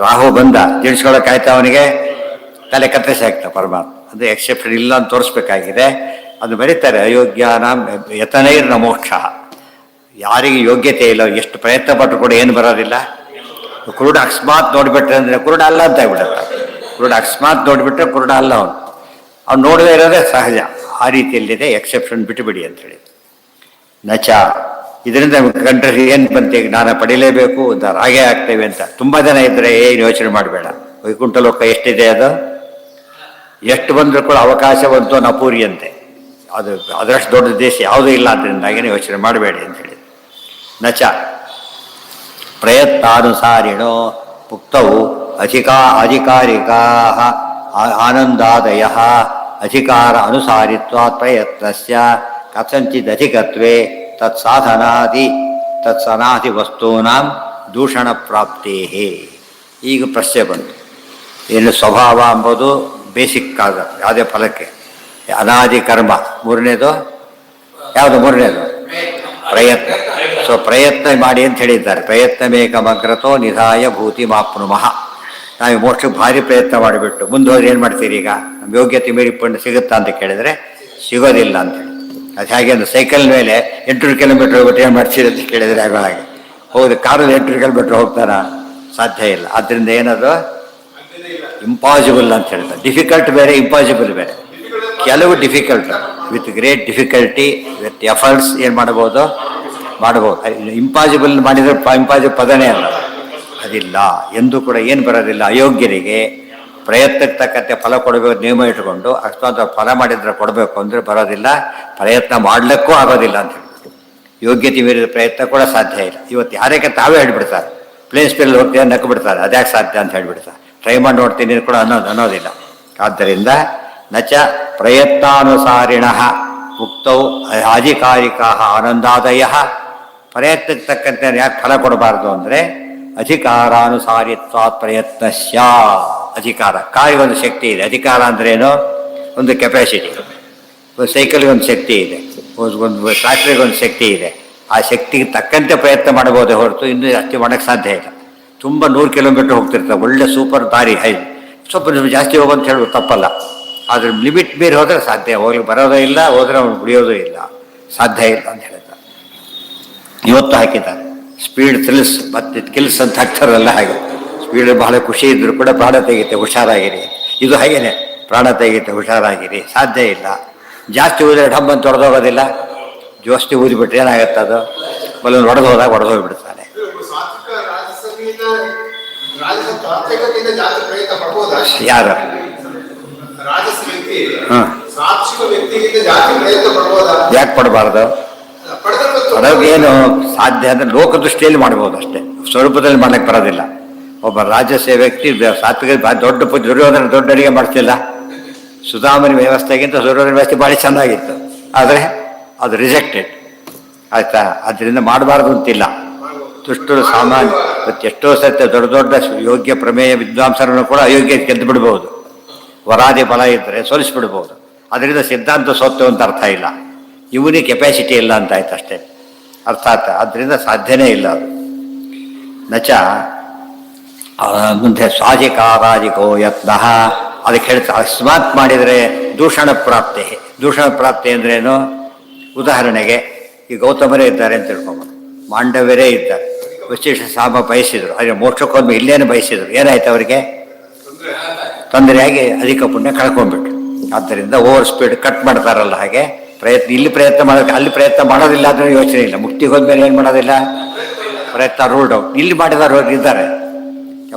ರಾಹು ಬಂದ ತಿಳಿಸ್ಕೊಳ್ಳೋಕ್ಕಾಯ್ತಾ ಅವನಿಗೆ, ತಲೆ ಕತ್ತರಿಸಿ ಆಗ್ತಾ ಪರಮಾತ್ಮ. ಅದು ಎಕ್ಸೆಪ್ಷನ್ ಇಲ್ಲ ಅಂತ ತೋರಿಸ್ಬೇಕಾಗಿದೆ. ಅದು ಬರೀತಾರೆ ಅಯೋಗ್ಯಾನ ಯತನೈರ್ ನ ಮೋಕ್ಷ. ಯಾರಿಗೆ ಯೋಗ್ಯತೆ ಇಲ್ಲ, ಎಷ್ಟು ಪ್ರಯತ್ನ ಪಟ್ಟರು ಕೂಡ ಏನು ಬರೋದಿಲ್ಲ. ಕುರುಡ ಅಕಸ್ಮಾತ್ ನೋಡಿಬಿಟ್ರೆ ಅಂದರೆ ಕುರುಡ ಅಲ್ಲ ಅಂತ ಆಗ್ಬಿಡುತ್ತೆ. ಕುರುಡ ಅಕಸ್ಮಾತ್ ನೋಡಿಬಿಟ್ರೆ ಕುರುಡ ಅಲ್ಲ ಅವ್ನು ನೋಡದೇ ಇರೋದೇ ಸಹಜ. ಆ ರೀತಿಯಲ್ಲಿದೆ, ಎಕ್ಸೆಪ್ಷನ್ ಬಿಟ್ಟುಬಿಡಿ ಅಂತೇಳಿ. ನಚ ಇದರಿಂದ ಕಂಡ್ರೆ ಏನು ಬಂತೆ, ಜ್ಞಾನ ಪಡೀಲೇಬೇಕು, ಹಾಗೆ ಆಗ್ತೇವೆ ಅಂತ. ತುಂಬ ಜನ ಇದ್ದರೆ ಏನು ಯೋಚನೆ ಮಾಡಬೇಡ. ವೈಕುಂಠ ಲೋಕ ಎಷ್ಟಿದೆ, ಅದು ಎಷ್ಟು ಬಂದರೂ ಕೂಡ ಅವಕಾಶವಂತೂ ನಪೂರಿಯಂತೆ. ಅದು ಅದರಷ್ಟು ದೊಡ್ಡ ದೇಶ ಯಾವುದೂ ಇಲ್ಲ. ಅದರಿಂದಾಗೇನೆ ಯೋಚನೆ ಮಾಡಬೇಡಿ ಅಂತೇಳಿ. ನಚ ಪ್ರಯತ್ನಾನುಸಾರಿಣೋ ಮುಕ್ತವು ಅಧಿಕಾರಿಕಾ ಆನಂದಾದಯ ಅಧಿಕಾರ ಅನುಸಾರಿತ್ವಾತ್ ಪ್ರಯತ್ನಸ್ಯ ಕಥಂಚಿತ್ ಅಧಿಕತ್ವೇ ತತ್ಸನಾದಿ ವಸ್ತೂನಾಂ ದೂಷಣ ಪ್ರಾಪ್ತೇ. ಈಗ ಪ್ರಶ್ನೆ ಬಂತು, ಏನು ಸ್ವಭಾವ ಎಂಬುದು ಬೇಸಿಕ್ ಆಗ ಯಾವುದೇ ಫಲಕ್ಕೆ. ಅನಾದಿ ಕರ್ಮ ಮೂರನೇದು ಯಾವುದು? ಮೂರನೇದು ಪ್ರಯತ್ನ. ಸೊ ಪ್ರಯತ್ನ ಮಾಡಿ ಅಂತ ಹೇಳಿದ್ದಾರೆ. ಪ್ರಯತ್ನ ಮೇಕಮಗ್ರತೋ ನಿಧಾಯ ಭೂತಿ ಮಾಪ್ನುಮಃ. ನಾವು ಮೋಕ್ಷಕ್ಕೆ ಭಾರಿ ಪ್ರಯತ್ನ ಮಾಡಿಬಿಟ್ಟು ಮುಂದೆ ಹೋದ್ರೆ ಏನು ಮಾಡ್ತೀರಿ? ಈಗ ನಮ್ಮ ಯೋಗ್ಯತೆ ಮೀರಿಕೊಂಡು ಸಿಗುತ್ತಾ ಅಂತ ಕೇಳಿದರೆ ಸಿಗೋದಿಲ್ಲ ಅಂತೇಳಿ. ಅದು ಹಾಗೆ ಒಂದು ಸೈಕಲ್ ಮೇಲೆ 800 ಕಿಲೋಮೀಟರ್ ಹೋಗ್ಬಿಟ್ಟು ಏನು ಮಾಡ್ತೀರಿ ಅಂತ ಕೇಳಿದರೆ ಆಗೋಳಾಗೆ ಹೌದು. ಕಾರಲ್ಲಿ 800 ಕಿಲೋಮೀಟರ್ ಹೋಗ್ತಾರಾ? ಸಾಧ್ಯ ಇಲ್ಲ. ಆದ್ದರಿಂದ ಏನದು ಇಂಪಾಸಿಬಲ್ ಅಂತ ಹೇಳ್ತಾರೆ. ಡಿಫಿಕಲ್ಟ್ ಬೇರೆ, ಇಂಪಾಸಿಬಲ್ ಬೇರೆ. ಕೆಲವು difficult with great difficulty with efforts ಏನು ಮಾಡ್ಬೋದು. ಇಂಪಾಸಿಬಲ್ ಮಾಡಿದರೆ ಇಂಪಾಸಿಬಲ್ ಪದನೇ ಅಲ್ಲ, ಅದಿಲ್ಲ ಎಂದೂ ಕೂಡ. ಏನು ಬರೋದಿಲ್ಲ ಅಯೋಗ್ಯರಿಗೆ. ಪ್ರಯತ್ನಕ್ಕೆ ತಕ್ಕಂತೆ ಫಲ ಕೊಡಬೇಕು ನಿಯಮ ಇಟ್ಕೊಂಡು ಅಷ್ಟೊಂದು ಫಲ ಮಾಡಿದ್ರೆ ಕೊಡಬೇಕು ಅಂದರೆ ಬರೋದಿಲ್ಲ. ಪ್ರಯತ್ನ ಮಾಡಲಿಕ್ಕೂ ಆಗೋದಿಲ್ಲ ಅಂತ ಹೇಳ್ಬಿಟ್ಟು ಯೋಗ್ಯತೆ ಮೀರಿದ ಪ್ರಯತ್ನ ಕೂಡ ಸಾಧ್ಯ ಇಲ್ಲ. ಇವತ್ತು ಯಾರಕ್ಕೆ ತಾವೇ ಹೇಳ್ಬಿಡ್ತಾರೆ, ಪ್ಲೇನ್ ಸ್ಪೀಡಲ್ಲಿ ಹೋಗ್ತೀವಿ ನಕ್ಕು ಬಿಡ್ತಾರೆ, ಅದ್ಯಾಕೆ ಸಾಧ್ಯ ಅಂತ ಹೇಳ್ಬಿಡ್ತಾರೆ. ಟ್ರೈ ಮಾಡಿ ನೋಡ್ತೀನಿ ಕೂಡ ಅನ್ನೋದಿಲ್ಲ. ಆದ್ದರಿಂದ ನಚ ಪ್ರಯತ್ನಾನುಸಾರಿಣ ಮುಕ್ತೌ ಅಧಿಕಾರಿಕಾ ಆನಂದಾದಯ. ಪ್ರಯತ್ನಕ್ಕೆ ತಕ್ಕಂತೆ ಯಾಕೆ ಫಲ ಕೊಡಬಾರ್ದು ಅಂದರೆ ಅಧಿಕಾರಾನುಸಾರಿತ್ವಾತ್ ಪ್ರಯತ್ನಸ್ಯ. ಅಧಿಕಾರ, ಕಾರಿಗೆ ಒಂದು ಶಕ್ತಿ ಇದೆ. ಅಧಿಕಾರ ಅಂದ್ರೇನು? ಒಂದು ಕೆಪಾಸಿಟಿ. ಒಂದು ಸೈಕಲ್ಗೆ ಒಂದು ಶಕ್ತಿ ಇದೆ, ಒಂದು ಟ್ರ್ಯಾಕ್ಟ್ರಿಗೆ ಒಂದು ಶಕ್ತಿ ಇದೆ. ಆ ಶಕ್ತಿಗೆ ತಕ್ಕಂತೆ ಪ್ರಯತ್ನ ಮಾಡಬಹುದೇ ಹೊರತು ಇನ್ನೂ ಜಾಸ್ತಿ ಮಾಡೋಕ್ಕೆ ಸಾಧ್ಯ ಇಲ್ಲ. ತುಂಬ 100 ಕಿಲೋಮೀಟರ್ ಹೋಗ್ತಿರ್ತಾರೆ, ಒಳ್ಳೆ ಸೂಪರ್ ದಾರಿ, ಸ್ವಲ್ಪ ಜಾಸ್ತಿ ಹೋಗೋಂತ ಹೇಳೋದು ತಪ್ಪಲ್ಲ. ಆದರೆ ಲಿಮಿಟ್ ಮೀರಿ ಹೋದರೆ ಸಾಧ್ಯ. ಹೋಗ್ಲಿಕ್ಕೆ ಬರೋದೇ ಇಲ್ಲ, ಹೋದರೆ ಅವ್ನು ಉಳಿಯೋದೂ ಇಲ್ಲ, ಸಾಧ್ಯ ಇಲ್ಲ ಅಂತ ಹೇಳ್ತಾರೆ. ಇವತ್ತು ಹಾಕಿದ್ದಾರೆ ಸ್ಪೀಡ್ ಥ್ರಿಲ್ಸ್ ಮತ್ತು ಕಿಲ್ಸ್ ಅಂತ ಹಾಕ್ತಾರಲ್ಲ, ಹಾಗೆ ಸ್ಪೀಡ್ ಬಹಳ ಖುಷಿ ಇದ್ದರೂ ಕೂಡ ಪ್ರಾಣ ತೆಗಿತೆ, ಹುಷಾರಾಗಿರಿ. ಇದು ಹಾಗೇನೆ, ಪ್ರಾಣ ತೆಗಿತೆ, ಹುಷಾರಾಗಿರಿ. ಸಾಧ್ಯ ಇಲ್ಲ. ಜಾಸ್ತಿ ಊದಿದ್ರೆ ಡಬ್ಬ ಅಂತ ಹೊಡೆದೋಗೋದಿಲ್ಲ. ಜಾಸ್ತಿ ಊದಿಬಿಟ್ರೆ ಏನಾಗುತ್ತೆ, ಅದು ಬಲೂನ್ ಹೊಡೆದೋದಾಗ ಹೊಡೆದೋಗ್ಬಿಡ್ತಾನೆ. ಯಾರು? ಯಾಕೆ ಪಡಬಾರ್ದು? ಪಡೋಗೇನು ಸಾಧ್ಯ ಅಂದರೆ ಲೋಕದೃಷ್ಟಿಯಲ್ಲಿ ಮಾಡ್ಬೋದು ಅಷ್ಟೇ, ಸ್ವರೂಪದಲ್ಲಿ ಮಾಡ್ಲಿಕ್ಕೆ ಬರೋದಿಲ್ಲ. ಒಬ್ಬ ರಾಜಸ್ಯ ವ್ಯಕ್ತಿ ಸಾತ್ವಿಕ ದೊಡ್ಡ ದುರ್ಯೋಧನ ದೊಡ್ಡ ಅಡಿಗೆ ಮಾಡ್ತಿಲ್ಲ, ಸುಧಾಮನ ವ್ಯವಸ್ಥೆಗಿಂತ ಸೂರ್ಯನ ವ್ಯವಸ್ಥೆ ಭಾಳ ಚೆನ್ನಾಗಿತ್ತು, ಆದರೆ ಅದು ರಿಜೆಕ್ಟೆಡ್ ಆಯ್ತಾ. ಅದರಿಂದ ಮಾಡಬಾರ್ದು ಅಂತಿಲ್ಲ. ದುಷ್ಟರು ಸಾಮಾನ್ಯ ಇವತ್ತು ಎಷ್ಟೋ ಸತ್ಯ ದೊಡ್ಡ ದೊಡ್ಡ ಯೋಗ್ಯ ಪ್ರಮೇಯ ವಿದ್ವಾಂಸರನ್ನು ಕೂಡ ಅಯೋಗ್ಯ ಗೆದ್ದು ಬಿಡ್ಬೋದು. ವರಾದಿ ಬಲ ಇದ್ದರೆ ಸೋಲಿಸ್ಬಿಡ್ಬೋದು. ಅದರಿಂದ ಸಿದ್ಧಾಂತ ಸೋತು ಅಂತ ಅರ್ಥ ಇಲ್ಲ, ಇವನಿಗೆ ಕೆಪಾಸಿಟಿ ಇಲ್ಲ ಅಂತ ಆಯ್ತು ಅಷ್ಟೇ, ಅರ್ಥಾತ್ ಅದರಿಂದ ಸಾಧ್ಯನೇ ಇಲ್ಲ ಅದು. ನಚ ಮುಂದೆ ಸ್ವಾಧಿಕಾರಾಧಿಕೋ ಯತ್ನ, ಅದಕ್ಕೆ ಹೇಳ್ತಾರೆ ಅಕಸ್ಮಾತ್ ಮಾಡಿದರೆ ದೂಷಣ ಪ್ರಾಪ್ತಿ. ದೂಷಣ ಪ್ರಾಪ್ತಿ ಅಂದ್ರೇನು? ಉದಾಹರಣೆಗೆ ಈ ಗೌತಮರೇ ಇದ್ದಾರೆ ಅಂತ ತಿಳ್ಕೊಂಬೋದು, ಮಾಂಡವ್ಯರೇ ಇದ್ದಾರೆ, ವಶಿಷ್ಠ ಸಾಮ ಬಯಸಿದ್ರು, ಹಾಗೆ ಮೋಕ್ಷಕ್ಕೊಮ್ಮೆ ಇಲ್ಲೇನು ಬಯಸಿದ್ರು, ಏನಾಯ್ತು ಅವರಿಗೆ? ತೊಂದರೆಯಾಗಿ ಅಧಿಕ ಪುಣ್ಯ ಕಳ್ಕೊಂಡ್ಬಿಟ್ರು. ಆದ್ದರಿಂದ ಓವರ್ ಸ್ಪೀಡ್ ಕಟ್ ಮಾಡ್ತಾರಲ್ಲ ಹಾಗೆ ಪ್ರಯತ್ನ, ಇಲ್ಲಿ ಪ್ರಯತ್ನ ಮಾಡೋಕ್ಕೆ ಅಲ್ಲಿ ಪ್ರಯತ್ನ ಮಾಡೋದಿಲ್ಲ ಅಂದರೆ ಯೋಚನೆ ಇಲ್ಲ. ಮುಕ್ತಿಗೆ ಹೋದ್ಮೇಲೆ ಏನು ಮಾಡೋದಿಲ್ಲ, ಪ್ರಯತ್ನ ರೂಲ್ಡ್ ಔಟ್. ಇಲ್ಲಿ ಮಾಡಿದವರು ಇದ್ದಾರೆ,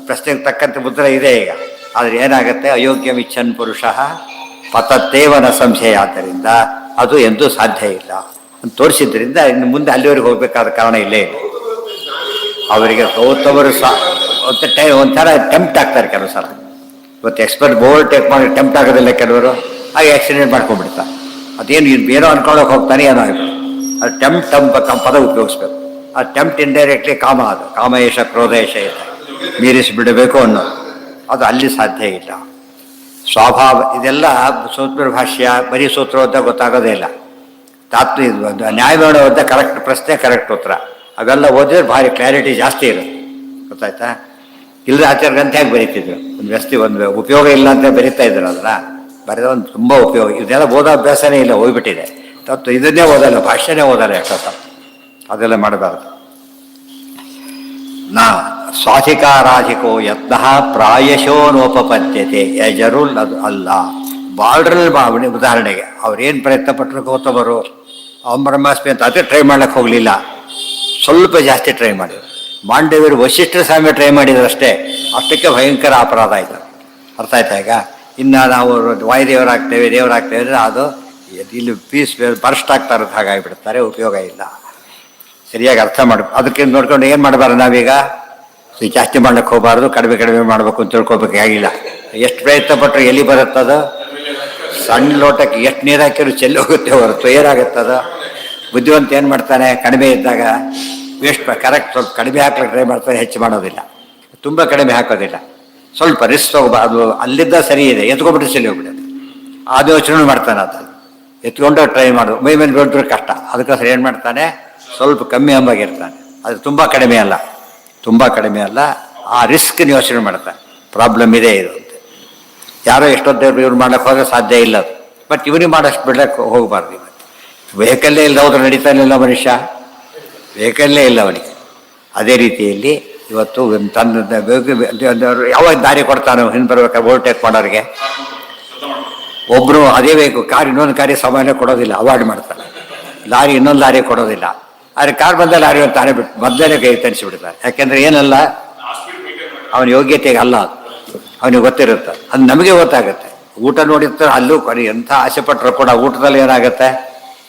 ಪ್ರಶ್ನೆಗೆ ತಕ್ಕಂತೆ ಮುದ್ರೆ ಇದೆ ಈಗ. ಆದರೆ ಏನಾಗುತ್ತೆ, ಅಯೋಗ್ಯ ಮಿಚ್ಚನ್ ಪುರುಷ ಪತತ್ತೇವನ ಸಂಶಯ. ಆದ್ದರಿಂದ ಅದು ಎಂದೂ ಸಾಧ್ಯ ಇಲ್ಲ ಅಂತ ತೋರಿಸಿದ್ರಿಂದ ಇನ್ನು ಮುಂದೆ ಅಲ್ಲಿವರೆಗೆ ಹೋಗಬೇಕಾದ ಕಾರಣ ಇಲ್ಲೇ ಇಲ್ಲ. ಅವರಿಗೆ ಗೌತಮರು ಒಂಥರ ಟೆಂಪ್ಟ್ ಆಗ್ತಾರೆ ಕೆಲವು ಸಲ. ಇವತ್ತು ಎಕ್ಸ್ಪರ್ಟ್ ಬೋರ್ಡ್ ಟೇಕ್ ಮಾಡಿ ಟೆಂಪ್ಟ್ ಆಗೋದಿಲ್ಲ ಕೆಲವರು, ಹಾಗೆ ಆಕ್ಸಿಡೆಂಟ್ ಮಾಡ್ಕೊಂಡ್ಬಿಡ್ತಾರೆ. ಅದೇನು ಏನೋ ಅನ್ಕೊಳ್ಳೋಕೆ ಹೋಗ್ತಾನೆ, ಏನೋ ಆಗ್ಬೇಕು. ಅದು ಟೆಂಪ್ ಪದ ಉಪಯೋಗಿಸ್ಬೇಕು. ಆ ಟೆಂಪ್ಟ್ ಇಂಡೈರೆಕ್ಟ್ಲಿ ಕಾಮ, ಅದು ಕಾಮಯೇಷ ಕ್ರೋಧೇಶ ಇದೆ, ಮೀರಿಸಿ ಬಿಡಬೇಕು ಅನ್ನೋದು, ಅದು ಅಲ್ಲಿ ಸಾಧ್ಯ ಇಲ್ಲ. ಸ್ವಭಾವ ಇದೆಲ್ಲ ಸೂತ್ರ ಭಾಷ್ಯ ಬರೀ ಸೂತ್ರ ಅಂತ ಗೊತ್ತಾಗೋದೇ ಇಲ್ಲ. ನ್ಯಾಯವಾದ ಓದ್ದ ಕರೆಕ್ಟ್ ಪ್ರಶ್ನೆ ಕರೆಕ್ಟ್ ಉತ್ತರ ಅವೆಲ್ಲ ಓದಿದ್ರೆ ಭಾರಿ ಕ್ಲಾರಿಟಿ ಜಾಸ್ತಿ ಇರುತ್ತೆ, ಗೊತ್ತಾಯ್ತಾ. ಇಲ್ಲದೆ ಆಚಾರ ಗ್ರಂಥಿಯಾಗಿ ಬರೀತಿದ್ರು, ಒಂದು ವ್ಯವಸ್ಥೆ ಒಂದು ಉಪಯೋಗ ಇಲ್ಲ ಅಂತ ಬರೀತಾ ಇದ್ರು. ಅದನ್ನ ಬರೆದ ಒಂದು ತುಂಬ ಉಪಯೋಗ. ಇದೆಲ್ಲ ಓದೋ ಅಭ್ಯಾಸನೇ ಇಲ್ಲ, ಹೋಗ್ಬಿಟ್ಟಿದೆ. ತತ್ತು ಇದನ್ನೇ ಓದಲ್ಲ, ಭಾಷೆನೇ ಓದಲ್ಲ ಯಾಕಸ, ಅದೆಲ್ಲ ಮಾಡಬಾರ್ದು. ನಾ ಸ್ವಾಧಿಕಾರಾಧಿಕೋ ಯತ್ನ ಪ್ರಾಯಶೋ ನೋಪಪದ್ಯತೆ ಯಜರುಲ್, ಅದು ಅಲ್ಲ. ಬಾರ್ಡ್ರಲ್ಲಿ ಭಾವನೆ ಉದಾಹರಣೆಗೆ ಅವ್ರೇನು ಪ್ರಯತ್ನ ಪಟ್ಟರು ಗೌತಮರು, ಅವನ ಬ್ರಹ್ಮಾಸ್ಮಿ ಅಂತ ಅದೇ ಟ್ರೈ ಮಾಡ್ಲಿಕ್ಕೆ ಹೋಗಲಿಲ್ಲ, ಸ್ವಲ್ಪ ಜಾಸ್ತಿ ಟ್ರೈ ಮಾಡಿದ್ರು. ಮಾಂಡವ್ಯರು ವಶಿಷ್ಠರ ಸ್ವಾಮಿ ಟ್ರೈ ಮಾಡಿದ್ರು ಅಷ್ಟೇ, ಅಷ್ಟಕ್ಕೆ ಭಯಂಕರ ಅಪರಾಧ ಆಯಿತು. ಅರ್ಥ ಆಯ್ತಾ ಈಗ? ಇನ್ನು ನಾವು ವಾಯುದೇವರಾಗ್ತೇವೆ ದೇವರಾಗ್ತೇವೆ ಅಂದರೆ ಅದು ಇಲ್ಲಿ ಪೀಸ್ ಬರ್ಸ್ಟ್ ಆಗ್ತಾ ಇರೋದು ಹಾಗಾಗಿಬಿಡ್ತಾರೆ, ಉಪಯೋಗ ಇಲ್ಲ. ಸರಿಯಾಗಿ ಅರ್ಥ ಮಾಡಿ ಅದಕ್ಕೆ ನೋಡ್ಕೊಂಡು ಏನು ಮಾಡಬಾರ್ದು ನಾವೀಗ, ಜಾಸ್ತಿ ಮಾಡ್ಲಿಕ್ಕೆ ಹೋಗಬಾರ್ದು, ಕಡಿಮೆ ಕಡಿಮೆ ಮಾಡಬೇಕು ಅಂತ ತಿಳ್ಕೊಬೇಕಾಗಿಲ್ಲ. ಎಷ್ಟು ಪ್ರಯತ್ನ ಪಟ್ಟರು ಎಲ್ಲಿ ಬರುತ್ತದ? ಸಣ್ಣ ಲೋಟಕ್ಕೆ ಎಷ್ಟು ನೀರು ಹಾಕಿದ್ರು ಚೆಲ್ಲಿ ಹೋಗುತ್ತೆ ಹೊರತು ಏನಾಗುತ್ತದ? ಬುದ್ಧಿವಂತ ಏನು ಮಾಡ್ತಾನೆ, ಕಡಿಮೆ ಇದ್ದಾಗ ವೇಸ್ಟ್ ಕರೆಕ್ಟ್ ಸ್ವಲ್ಪ ಕಡಿಮೆ ಹಾಕ್ಲಿಕ್ಕೆ ಟ್ರೈ ಮಾಡ್ತಾರೆ, ಹೆಚ್ಚು ಮಾಡೋದಿಲ್ಲ, ತುಂಬ ಕಡಿಮೆ ಹಾಕೋದಿಲ್ಲ. ಸ್ವಲ್ಪ ರಿಸ್ಕ್ ಅದು ಅಲ್ಲಿದ್ದ ಸರಿ ಇದೆ, ಎತ್ಕೊಂಡ್ಬಿಟ್ಟು ಚೆಲ್ಲಿ ಹೋಗ್ಬಿಡುತ್ತೆ. ಅದು ಯೋಚನೆ ಮಾಡ್ತಾನೆ, ಅದು ಎತ್ಕೊಂಡು ಟ್ರೈ ಮಾಡೋದು ಮೈ ಮೇಲೆ ಬೀಳಿದ್ರೆ ಕಷ್ಟ. ಅದಕ್ಕೋಸ್ಕರ ಏನು ಮಾಡ್ತಾನೆ, ಸ್ವಲ್ಪ ಕಮ್ಮಿ ಅಂಬಾಗಿರ್ತಾನೆ. ಅದು ತುಂಬ ಕಡಿಮೆ ಅಲ್ಲ, ತುಂಬ ಕಡಿಮೆ ಅಲ್ಲ, ಆ ರಿಸ್ಕ್ನ ಯೋಚನೆ ಮಾಡ್ತಾನೆ. ಪ್ರಾಬ್ಲಮ್ ಇದೆ ಇದು ಅಂತ. ಯಾರೋ ಎಷ್ಟೊತ್ತೇವ್ರು ಇವ್ರು ಮಾಡ್ಲಿಕ್ಕೆ ಹೋದ್ರೆ ಸಾಧ್ಯ ಇಲ್ಲ ಅದು. ಬಟ್ ಇವನಿಗೆ ಮಾಡೋಷ್ಟು ಬಿಡ್ಲಿಕ್ಕೆ ಹೋಗಬಾರ್ದು. ಇವತ್ತು ವೆಹಿಕಲ್ಲೇ ಇಲ್ಲ ಹೋದ್ರೆ ನಡೀತಾನೆ ಇಲ್ಲ ಮನುಷ್ಯ, ವೆಹಿಕಲ್ಲೇ ಇಲ್ಲ ಅವನಿಗೆ. ಅದೇ ರೀತಿಯಲ್ಲಿ ಇವತ್ತು ತನ್ನ ಯಾವಾಗ ದಾರಿ ಕೊಡ್ತಾನೋ ಹಿಂದೆ ಬರ್ಬೇಕಾದ್ರೆ ಓವರ್ಟೇಕ್ ಮಾಡೋರಿಗೆ, ಒಬ್ಬರು ಅದೇ ಬೇಕು ಕಾರ್ ಇನ್ನೊಂದು ಕಾರಿ ಸಾಮಾನ್ಯ ಕೊಡೋದಿಲ್ಲ, ಅವಾಯ್ಡ್ ಮಾಡ್ತಾನೆ. ಲಾರಿ ಇನ್ನೊಂದು ಲಾರಿ ಕೊಡೋದಿಲ್ಲ. ಆದರೆ ಕಾರ್ ಬಂದ ಲಾರಿ ತಾನೇ ಬಿಟ್ಟು ಮೊದಲೇ ಕೈ ತರಿಸಿಬಿಡ್ತಾರೆ. ಯಾಕೆಂದರೆ ಏನಲ್ಲ, ಅವನ ಯೋಗ್ಯತೆಗೆ ಅಲ್ಲ, ಅವನಿಗೆ ಗೊತ್ತಿರುತ್ತೆ. ಅದು ನಮಗೆ ಗೊತ್ತಾಗುತ್ತೆ. ಊಟ ನೋಡಿರ್ತಾರೆ ಅಲ್ಲೂ ಕೊನೆ ಎಂಥ ಆಸೆ ಪಟ್ಟರು ಕೂಡ ಊಟದಲ್ಲಿ ಏನಾಗುತ್ತೆ,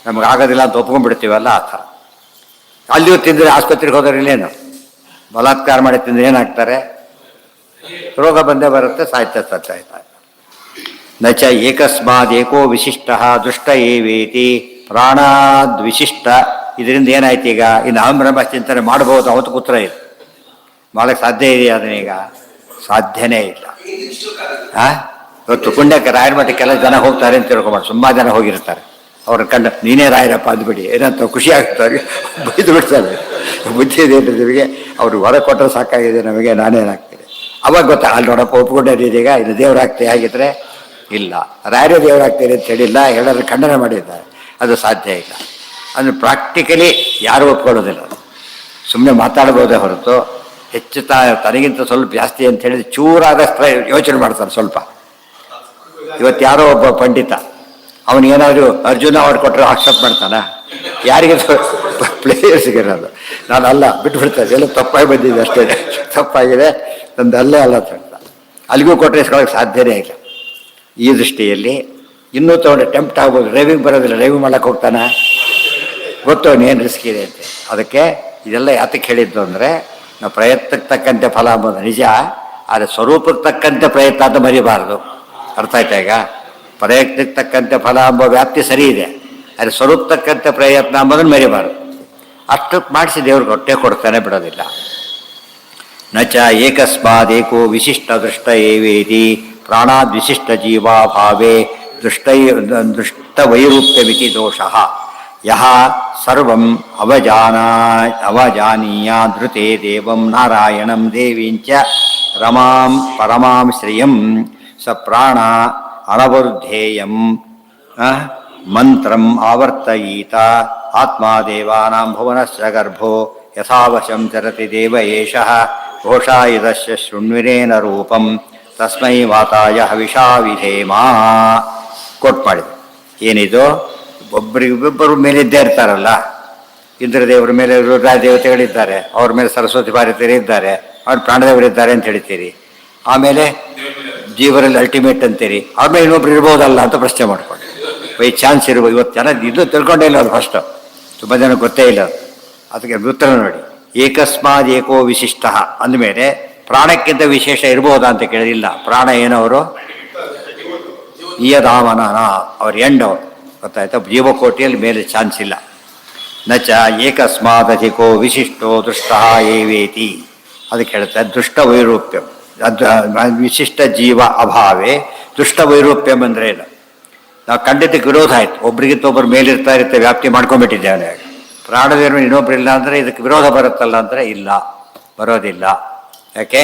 ನಮ್ಗೆ ಆಗೋದಿಲ್ಲ ಅಂತ ಒಪ್ಕೊಂಡ್ಬಿಡ್ತೀವಲ್ಲ, ಆ ಥರ. ಅಲ್ಲಿಯೂ ತಿಂದರೆ ಆಸ್ಪತ್ರೆಗೆ ಹೋದ್ರೆ ಇಲ್ಲೇನು ಬಲಾತ್ಕಾರ ಮಾಡಿ ತಿಂದರೆ ಏನಾಗ್ತಾರೆ, ರೋಗ ಬಂದೇ ಬರುತ್ತೆ, ಸಾಯ್ತಾ. ನಚ ಏಕಸ್ಮಾದ್ ಏಕೋ ವಿಶಿಷ್ಟ ದುಷ್ಟ ಏವೇತಿ ಪ್ರಾಣಾದ್ವಿಶಿಷ್ಟ. ಇದರಿಂದ ಏನಾಯ್ತು ಈಗ, ಇನ್ನು ಅಹಂ ಬ್ರಹ್ಮ ಚಿಂತನೆ ಮಾಡ್ಬೋದು, ಅವತ್ತು ಪುತ್ರ ಇದೆ ಮಾಡಕ್ಕೆ ಸಾಧ್ಯ ಇದೆಯಾ? ಅದನ್ನೀಗ ಸಾಧ್ಯನೇ ಇಲ್ಲ. ಇವತ್ತು ಪುಣ್ಯಕ್ಕೆ ರಾಯರ ಮಠಕ್ಕೆಲ್ಲ ಜನ ಹೋಗ್ತಾರೆ ಅಂತ ತಿಳ್ಕೊಬಾರ್ದು. ಸುಮಾರು ಜನ ಹೋಗಿರ್ತಾರೆ, ಅವ್ರ ಕಂಡ ನೀನೇ ರಾಯರಪ್ಪ ಅಂದ್ಬಿಡಿ ಏನಂತ ಖುಷಿ ಆಗ್ತಾರೆ, ಬೈದು ಬಿಡ್ತಾರೆ. ಬುದ್ಧಿ ಇದೆ ನಿಮಗೆ, ಅವ್ರು ಹೊರ ಕೊಟ್ಟರೆ ಸಾಕಾಗಿದೆ ನಮಗೆ, ನಾನೇನಾಗ್ತೀನಿ ಅವಾಗ ಗೊತ್ತಾ, ಅಲ್ಲಿ ನೋಡಪ್ಪ ಒಪ್ಕೊಂಡಿದ್ದೀಗ ಇನ್ನು ದೇವರಾಗ್ತೇ ಆಗಿದ್ರೆ ಇಲ್ಲ, ರಾಯರೇ ದೇವರಾಗ್ತೀರಿ ಅಂತ ಹೇಳಿಲ್ಲ, ಹೇಳೋರು ಖಂಡನೆ ಮಾಡಿದ್ದಾರೆ. ಅದು ಸಾಧ್ಯ ಇಲ್ಲ. ಅಂದರೆ ಪ್ರಾಕ್ಟಿಕಲಿ ಯಾರು ಒಪ್ಕೊಳ್ಳೋದಿಲ್ಲ. ಸುಮ್ಮನೆ ಮಾತಾಡ್ಬೋದೇ ಹೊರತು ಹೆಚ್ಚು ತನಗಿಂತ ಸ್ವಲ್ಪ ಜಾಸ್ತಿ ಅಂತ ಹೇಳಿದ್ರೆ ಚೂರಾದಷ್ಟು ಯೋಚನೆ ಮಾಡ್ತಾರೆ ಸ್ವಲ್ಪ. ಇವತ್ತು ಯಾರೋ ಒಬ್ಬ ಪಂಡಿತ ಅವನಿಗೇನಾದರೂ ಅರ್ಜುನ ಅವಾರ್ಡ್ ಕೊಟ್ಟರೆ ಆಕ್ಸೆಪ್ಟ್ ಮಾಡ್ತಾನ? ಯಾರಿಗೆ ಪ್ಲೇಯರ್ಸ್ಗಿರೋದು. ನಾನು ಅಲ್ಲ ಬಿಟ್ಬಿಡ್ತಾರೆ, ಎಲ್ಲ ತಪ್ಪಾಗಿ ಬಂದಿದೆ ಅಷ್ಟೇ, ತಪ್ಪಾಗಿದೆ ನಂದು ಅಲ್ಲೇ ಅಲ್ಲ ಅಂತ ಅಲ್ಲಿಗೂ ಕೊಟ್ಟರೆ ಇಸ್ಕೊಳ್ಳೋಕೆ ಸಾಧ್ಯನೇ ಇಲ್ಲ. ಈ ದೃಷ್ಟಿಯಲ್ಲಿ ಇನ್ನೂ ತೊಗೊಂಡು ಟೆಂಪ್ಟ್ ಆಗ್ಬೋದು. ಡ್ರೈವಿಂಗ್ ಬರೋದಿಲ್ಲ, ಡ್ರೈವಿಂಗ್ ಮಾಡೋಕ್ಕೆ ಹೋಗ್ತಾನ, ಗೊತ್ತು ಏನು ರಿಸ್ಕ್ ಇದೆ ಅಂತ. ಅದಕ್ಕೆ ಇದೆಲ್ಲ ಯಾತಕ್ಕೆ ಹೇಳಿದ್ದು ಅಂದರೆ, ನಾವು ಪ್ರಯತ್ನಕ್ಕೆ ತಕ್ಕಂತೆ ಫಲ ಅಂಬೋದು ನಿಜ, ಆದರೆ ಸ್ವರೂಪಕ್ಕೆ ತಕ್ಕಂತೆ ಪ್ರಯತ್ನ ಅಂತ ಮರಿಬಾರ್ದು. ಅರ್ಥ ಆಯ್ತಾ ಈಗ? ಪ್ರಯತ್ನಕ್ಕೆ ತಕ್ಕಂತೆ ಫಲ ಎಂಬ ವ್ಯಾಪ್ತಿ ಸರಿ ಇದೆ, ಅದು ಸ್ವರೂಪ ತಕ್ಕಂತೆ ಪ್ರಯತ್ನ ಎಂಬುದನ್ನು ಮರಿಬಾರದು. ಅಷ್ಟಕ್ಕೆ ಮಾಡಿಸಿ ದೇವ್ರಿಗೆ ಹೊಟ್ಟೆ ಕೊಡ್ತಾನೆ, ಬಿಡೋದಿಲ್ಲ. ನ ಚ ಏಕಸ್ಮಾದೇಕೋ ವಿಶಿಷ್ಟ ದೃಷ್ಟ ಏವೇತಿ ಪ್ರಾಣಾದ್ ವಿಶಿಷ್ಟ ಜೀವಾಭಾವೇ ದೃಷ್ಟವೈರೂಪ್ಯಮಿತಿ ದೋಷಃ. ಯಹ ಸರ್ವಂ ಅವಜಾನೀಯ ಧೃತೆ ದೇವಂ ನಾರಾಯಣಂ ದೇವೀಂಚ ರಮಾಂ ಪರಮಾಂ ಶ್ರಿಯಂ ಸ ಪ್ರಾಣ ಅನವರುದ್ಧೇಯಂ ಮಂತ್ರಂ ಆವರ್ತಯೀತ ಆತ್ಮಾ ದೇವಾನಾಂ ಭುವನಸ್ಯ ಗರ್ಭೋ ಯಥಾವಶಂ ಚರತಿ ದೇವ ಏಷಃ ಘೋಷಾಯುಧಸ್ಯ ಶೃಣ್ವಿರೇನ ರೂಪಂ ತಸ್ಮೈ ಮಾತಾಯ ಹವಿಷಾ ವಿಧೇಮಾ. ಕೊಟ್ಟು ಮಾಡಿದೆ. ಏನಿದು? ಒಬ್ಬರಿಗೊಬ್ಬರು ಮೇಲಿದ್ದೇ ಇರ್ತಾರಲ್ಲ, ಇಂದ್ರದೇವರ ಮೇಲೆ ರುದ್ರದೇವತೆಗಳಿದ್ದಾರೆ, ಅವ್ರ ಮೇಲೆ ಸರಸ್ವತಿ ಭಾರತೀಯರು ಇದ್ದಾರೆ, ಅವ್ರ ಪ್ರಾಣದೇವರಿದ್ದಾರೆ ಅಂತ ಹೇಳ್ತೀರಿ. ಆಮೇಲೆ ಜೀವರಲ್ಲಿ ಅಲ್ಟಿಮೇಟ್ ಅಂತೀರಿ, ಅವ್ರ ಮೇಲೆ ಇನ್ನೊಬ್ರು ಇರ್ಬೋದಲ್ಲ ಅಂತ ಪ್ರಶ್ನೆ ಮಾಡ್ಕೊಂಡು ಬೈ ಚಾನ್ಸ್ ಇರ್ಬೋದು. ಇವತ್ತು ಜನ ಇದು ತಿಳ್ಕೊಂಡೇ ಇಲ್ಲ, ಅದು ಫಸ್ಟು ತುಂಬ ಜನ ಗೊತ್ತೇ ಇಲ್ಲ. ಅದಕ್ಕೆ ಉತ್ತರ ನೋಡಿ, ಏಕಸ್ಮಾದ್ ಏಕೋ ವಿಶಿಷ್ಟ ಅಂದಮೇಲೆ ಪ್ರಾಣಕ್ಕಿಂತ ವಿಶೇಷ ಇರ್ಬೋದಾ ಅಂತ ಕೇಳಿಲ್ಲ. ಪ್ರಾಣ ಏನವರು? ಈಯದಾಮನ ಅವ್ರ ಎಂಡವರು, ಗೊತ್ತಾಯ್ತಾ? ಜೀವಕೋಟಿಯಲ್ಲಿ ಮೇಲೆ ಚಾನ್ಸ್ ಇಲ್ಲ. ನ ಚ ಏಕಸ್ಮಾದಧಿಕೋ ವಿಶಿಷ್ಟೋ ದೃಷ್ಟ ಏವೇತಿ, ಅದಕ್ಕೆ ಹೇಳ್ತಾರೆ ದೃಷ್ಟ ವೈರೂಪ್ಯಂ. ವಿಶಿಷ್ಟ ಜೀವ ಅಭಾವೇ ದೃಷ್ಟ ವೈರೂಪ್ಯಂ ಅಂದರೆ ಇಲ್ಲ. ನಾವು ಖಂಡಿತಕ್ಕೆ ವಿರೋಧ ಆಯ್ತು. ಒಬ್ರಿಗಿಂತ ಒಬ್ಬರು ಮೇಲಿರ್ತಾ ಇರುತ್ತೆ, ವ್ಯಾಪ್ತಿ ಮಾಡ್ಕೊಂಡ್ಬಿಟ್ಟಿದ್ದೇವೆ. ಪ್ರಾಣದೇವರು ಇನ್ನೊಬ್ರಿಲ್ಲ ಅಂದರೆ ಇದಕ್ಕೆ ವಿರೋಧ ಬರುತ್ತಲ್ಲ ಅಂದರೆ ಇಲ್ಲ, ಬರೋದಿಲ್ಲ. ಯಾಕೆ?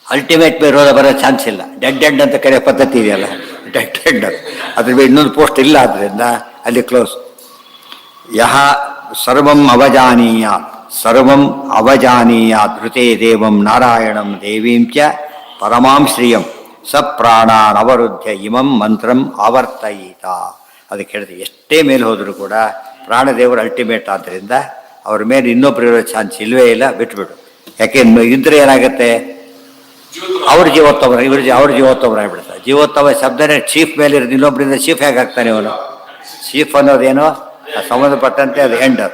ಅಲ್ಟಿಮೇಟ್ ವಿರೋಧ ಬರೋ ಚಾನ್ಸ್ ಇಲ್ಲ. ಡೆಡ್ ಎಂಡ್ ಅಂತ ಕರೆಯೋ ಪದ್ಧತಿ ಇದೆಯಲ್ಲ, ಡೆಡ್ ಎಂಡ್, ಅದ್ರ ಮೇಲೆ ಇನ್ನೊಂದು ಪೋಸ್ಟ್ ಇಲ್ಲ, ಆದ್ದರಿಂದ ಅಲ್ಲಿ ಕ್ಲೋಸ್. ಯಹ ಸರ್ವಂ ಅವಜಾನೀಯ ಧೃತೆ ದೇವಂ ನಾರಾಯಣಂ ದೇವೀಂ ಚ ಪರಮಾಂ ಶ್ರಿಯಂ ಸ ಪ್ರಾಣಾನ್ ಅವರುದ್ಧ ಇಮಂ ಮಂತ್ರಂ ಆವರ್ತಯೀತ. ಅದಕ್ಕೆ ಹೇಳಿದೆ, ಎಷ್ಟೇ ಮೇಲೆ ಹೋದರೂ ಕೂಡ ಪ್ರಾಣದೇವರು ಅಲ್ಟಿಮೇಟ್ ಆದ್ದರಿಂದ ಅವ್ರ ಮೇಲೆ ಇನ್ನೊಬ್ರು ಇರೋ ಚಾನ್ಸ್ ಇಲ್ಲವೇ ಇಲ್ಲ, ಬಿಟ್ಬಿಡು. ಯಾಕೆ ಇದ್ರೆ ಏನಾಗುತ್ತೆ? ಅವ್ರ ಜೀವೋತ್ತಮ, ಅವ್ರ ಜೀವೋತ್ತಮರು ಆಗಿಬಿಡ್ತಾರೆ. ಜೀವೋತ್ತಮ ಶಬ್ದನೇ ಚೀಫ್ ಮೇಲೆ ಇರೋದು, ಇನ್ನೊಬ್ಬರಿಂದ ಚೀಫ್ ಹೇಗಾಗ್ತಾನೆ ಅವನು? ಚೀಫ್ ಅನ್ನೋದೇನೋ ಸಂಬಂಧಪಟ್ಟಂತೆ ಅದು ಎಂಡ್.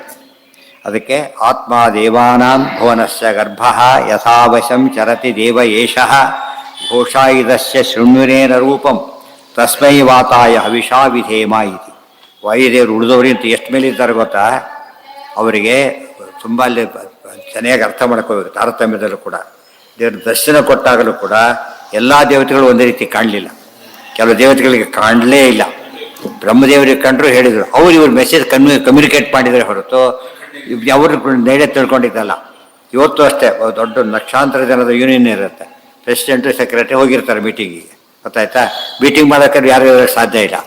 ಅದಕ್ಕೆ ಆತ್ಮ ದೇವಾನಾಂ ಭುವನಸ್ಯ ಗರ್ಭ ಯಥಾವಶಂ ಚರತಿ ದೇವ ಏಷಃ ಘೋಷಾಯುಧಸ್ಯ ಶೃಣ್ವಿರೇನ ರೂಪಂ ತಸ್ಮೈ ವಾತಾಯ ಹವಿಷಾ ವಿಧೇಮ ಇತಿ. ವಾಯುದೇವರು ಉಳಿದವರಿಂತ ಎಷ್ಟು ಮೇಲೆ ಇದ್ದಾರೆ ಗೊತ್ತಾ? ಅವರಿಗೆ ತುಂಬ ಅಲ್ಲಿ ಚೆನ್ನಾಗಿ ಅರ್ಥ ಮಾಡ್ಕೋಬೇಕು. ತಾರತಮ್ಯದಲ್ಲೂ ಕೂಡ ದೇವ್ರ ದರ್ಶನ ಕೊಟ್ಟಾಗಲೂ ಕೂಡ ಎಲ್ಲ ದೇವತೆಗಳು ಒಂದೇ ರೀತಿ ಕಾಣಲಿಲ್ಲ. ಕೆಲವು ದೇವತೆಗಳಿಗೆ ಕಾಣಲೇ ಇಲ್ಲ. ಬ್ರಹ್ಮದೇವರಿಗೆ ಕಂಡರು ಹೇಳಿದರು, ಅವ್ರು ಇವ್ರ ಮೆಸೇಜ್ ಕಮ್ಯುನಿಕೇಟ್ ಮಾಡಿದರೆ ಹೊರತು ಅವರು ನೇಡೆ ತಿಳ್ಕೊಂಡಿದ್ದಲ್ಲ. ಇವತ್ತು ಅಷ್ಟೇ ದೊಡ್ಡ ಲಕ್ಷಾಂತರ ಜನದ ಯೂನಿಯನ್ ಇರುತ್ತೆ, ಪ್ರೆಸಿಡೆಂಟು ಸೆಕ್ರೆಟರಿ ಹೋಗಿರ್ತಾರೆ ಮೀಟಿಂಗಿಗೆ, ಗೊತ್ತಾಯ್ತಾ? ಮೀಟಿಂಗ್ ಮಾಡೋಕ್ಕೆ ಯಾರು ಸಾಧ್ಯ ಇಲ್ಲ.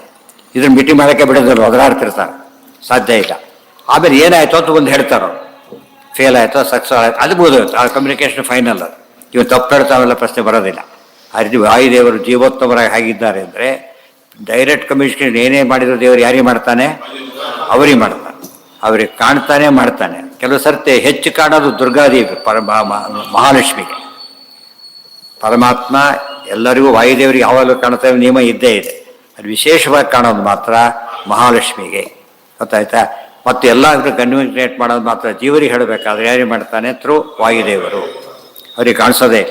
ಇದನ್ನು ಮೀಟಿಂಗ್ ಮಾಡೋಕ್ಕೆ ಬಿಡೋದಿಲ್ಲ, ಒದರಾಡ್ತಿರ್ತಾರೆ, ಸಾಧ್ಯ ಇಲ್ಲ. ಆಮೇಲೆ ಏನಾಯಿತು ಅಂತ ಒಂದು ಹೇಳ್ತಾರೋ, ಫೇಲ್ ಆಯಿತು ಸಕ್ಸಸ್ ಆಯಿತು, ಅದು ಬೋಧೋಯ್ತು, ಆ ಕಮ್ಯುನಿಕೇಷನ್ ಫೈನಲ್. ಅದು ಇವು ತಪ್ಪು ಹೇಳ್ತಾವೆಲ್ಲ ಪ್ರಶ್ನೆ ಬರೋದಿಲ್ಲ. ಆ ರೀತಿ ವಾಯುದೇವರು ಜೀವೋತ್ತಮರಾಗಿ ಆಗಿದ್ದಾರೆ ಅಂದರೆ ಡೈರೆಕ್ಟ್ ಕಮ್ಯುನಿಕೇಷನ್ ಏನೇ ಮಾಡಿದ್ರು ದೇವರು ಯಾರಿಗೆ ಮಾಡ್ತಾನೆ? ಅವರಿಗೆ ಮಾಡ್ತಾನೆ, ಅವ್ರಿಗೆ ಕಾಣ್ತಾನೆ ಮಾಡ್ತಾನೆ. ಕೆಲವು ಸರ್ತಿ ಹೆಚ್ಚು ಕಾಣೋದು ದುರ್ಗಾದೇವಿ, ಮಹಾಲಕ್ಷ್ಮಿಗೆ. ಪರಮಾತ್ಮ ಎಲ್ಲರಿಗೂ ವಾಯುದೇವರಿಗೆ ಯಾವಾಗಲೂ ಕಾಣ್ತೇವೆ ನಿಯಮ ಇದ್ದೇ ಇದೆ. ಅದು ವಿಶೇಷವಾಗಿ ಕಾಣೋದು ಮಾತ್ರ ಮಹಾಲಕ್ಷ್ಮಿಗೆ, ಗೊತ್ತಾಯ್ತಾ? ಮತ್ತು ಎಲ್ಲ ಕನ್ವಿನೇಟ್ ಮಾಡೋದು ಮಾತ್ರ ಜೀವರಿಗೆ ಹೇಳಬೇಕಾದ್ರೆ ಯಾರಿಗೆ ಮಾಡ್ತಾನೆ? ಥ್ರೂ ವಾಯುದೇವರು, ಅವ್ರಿಗೆ ಕಾಣಿಸೋದೇ.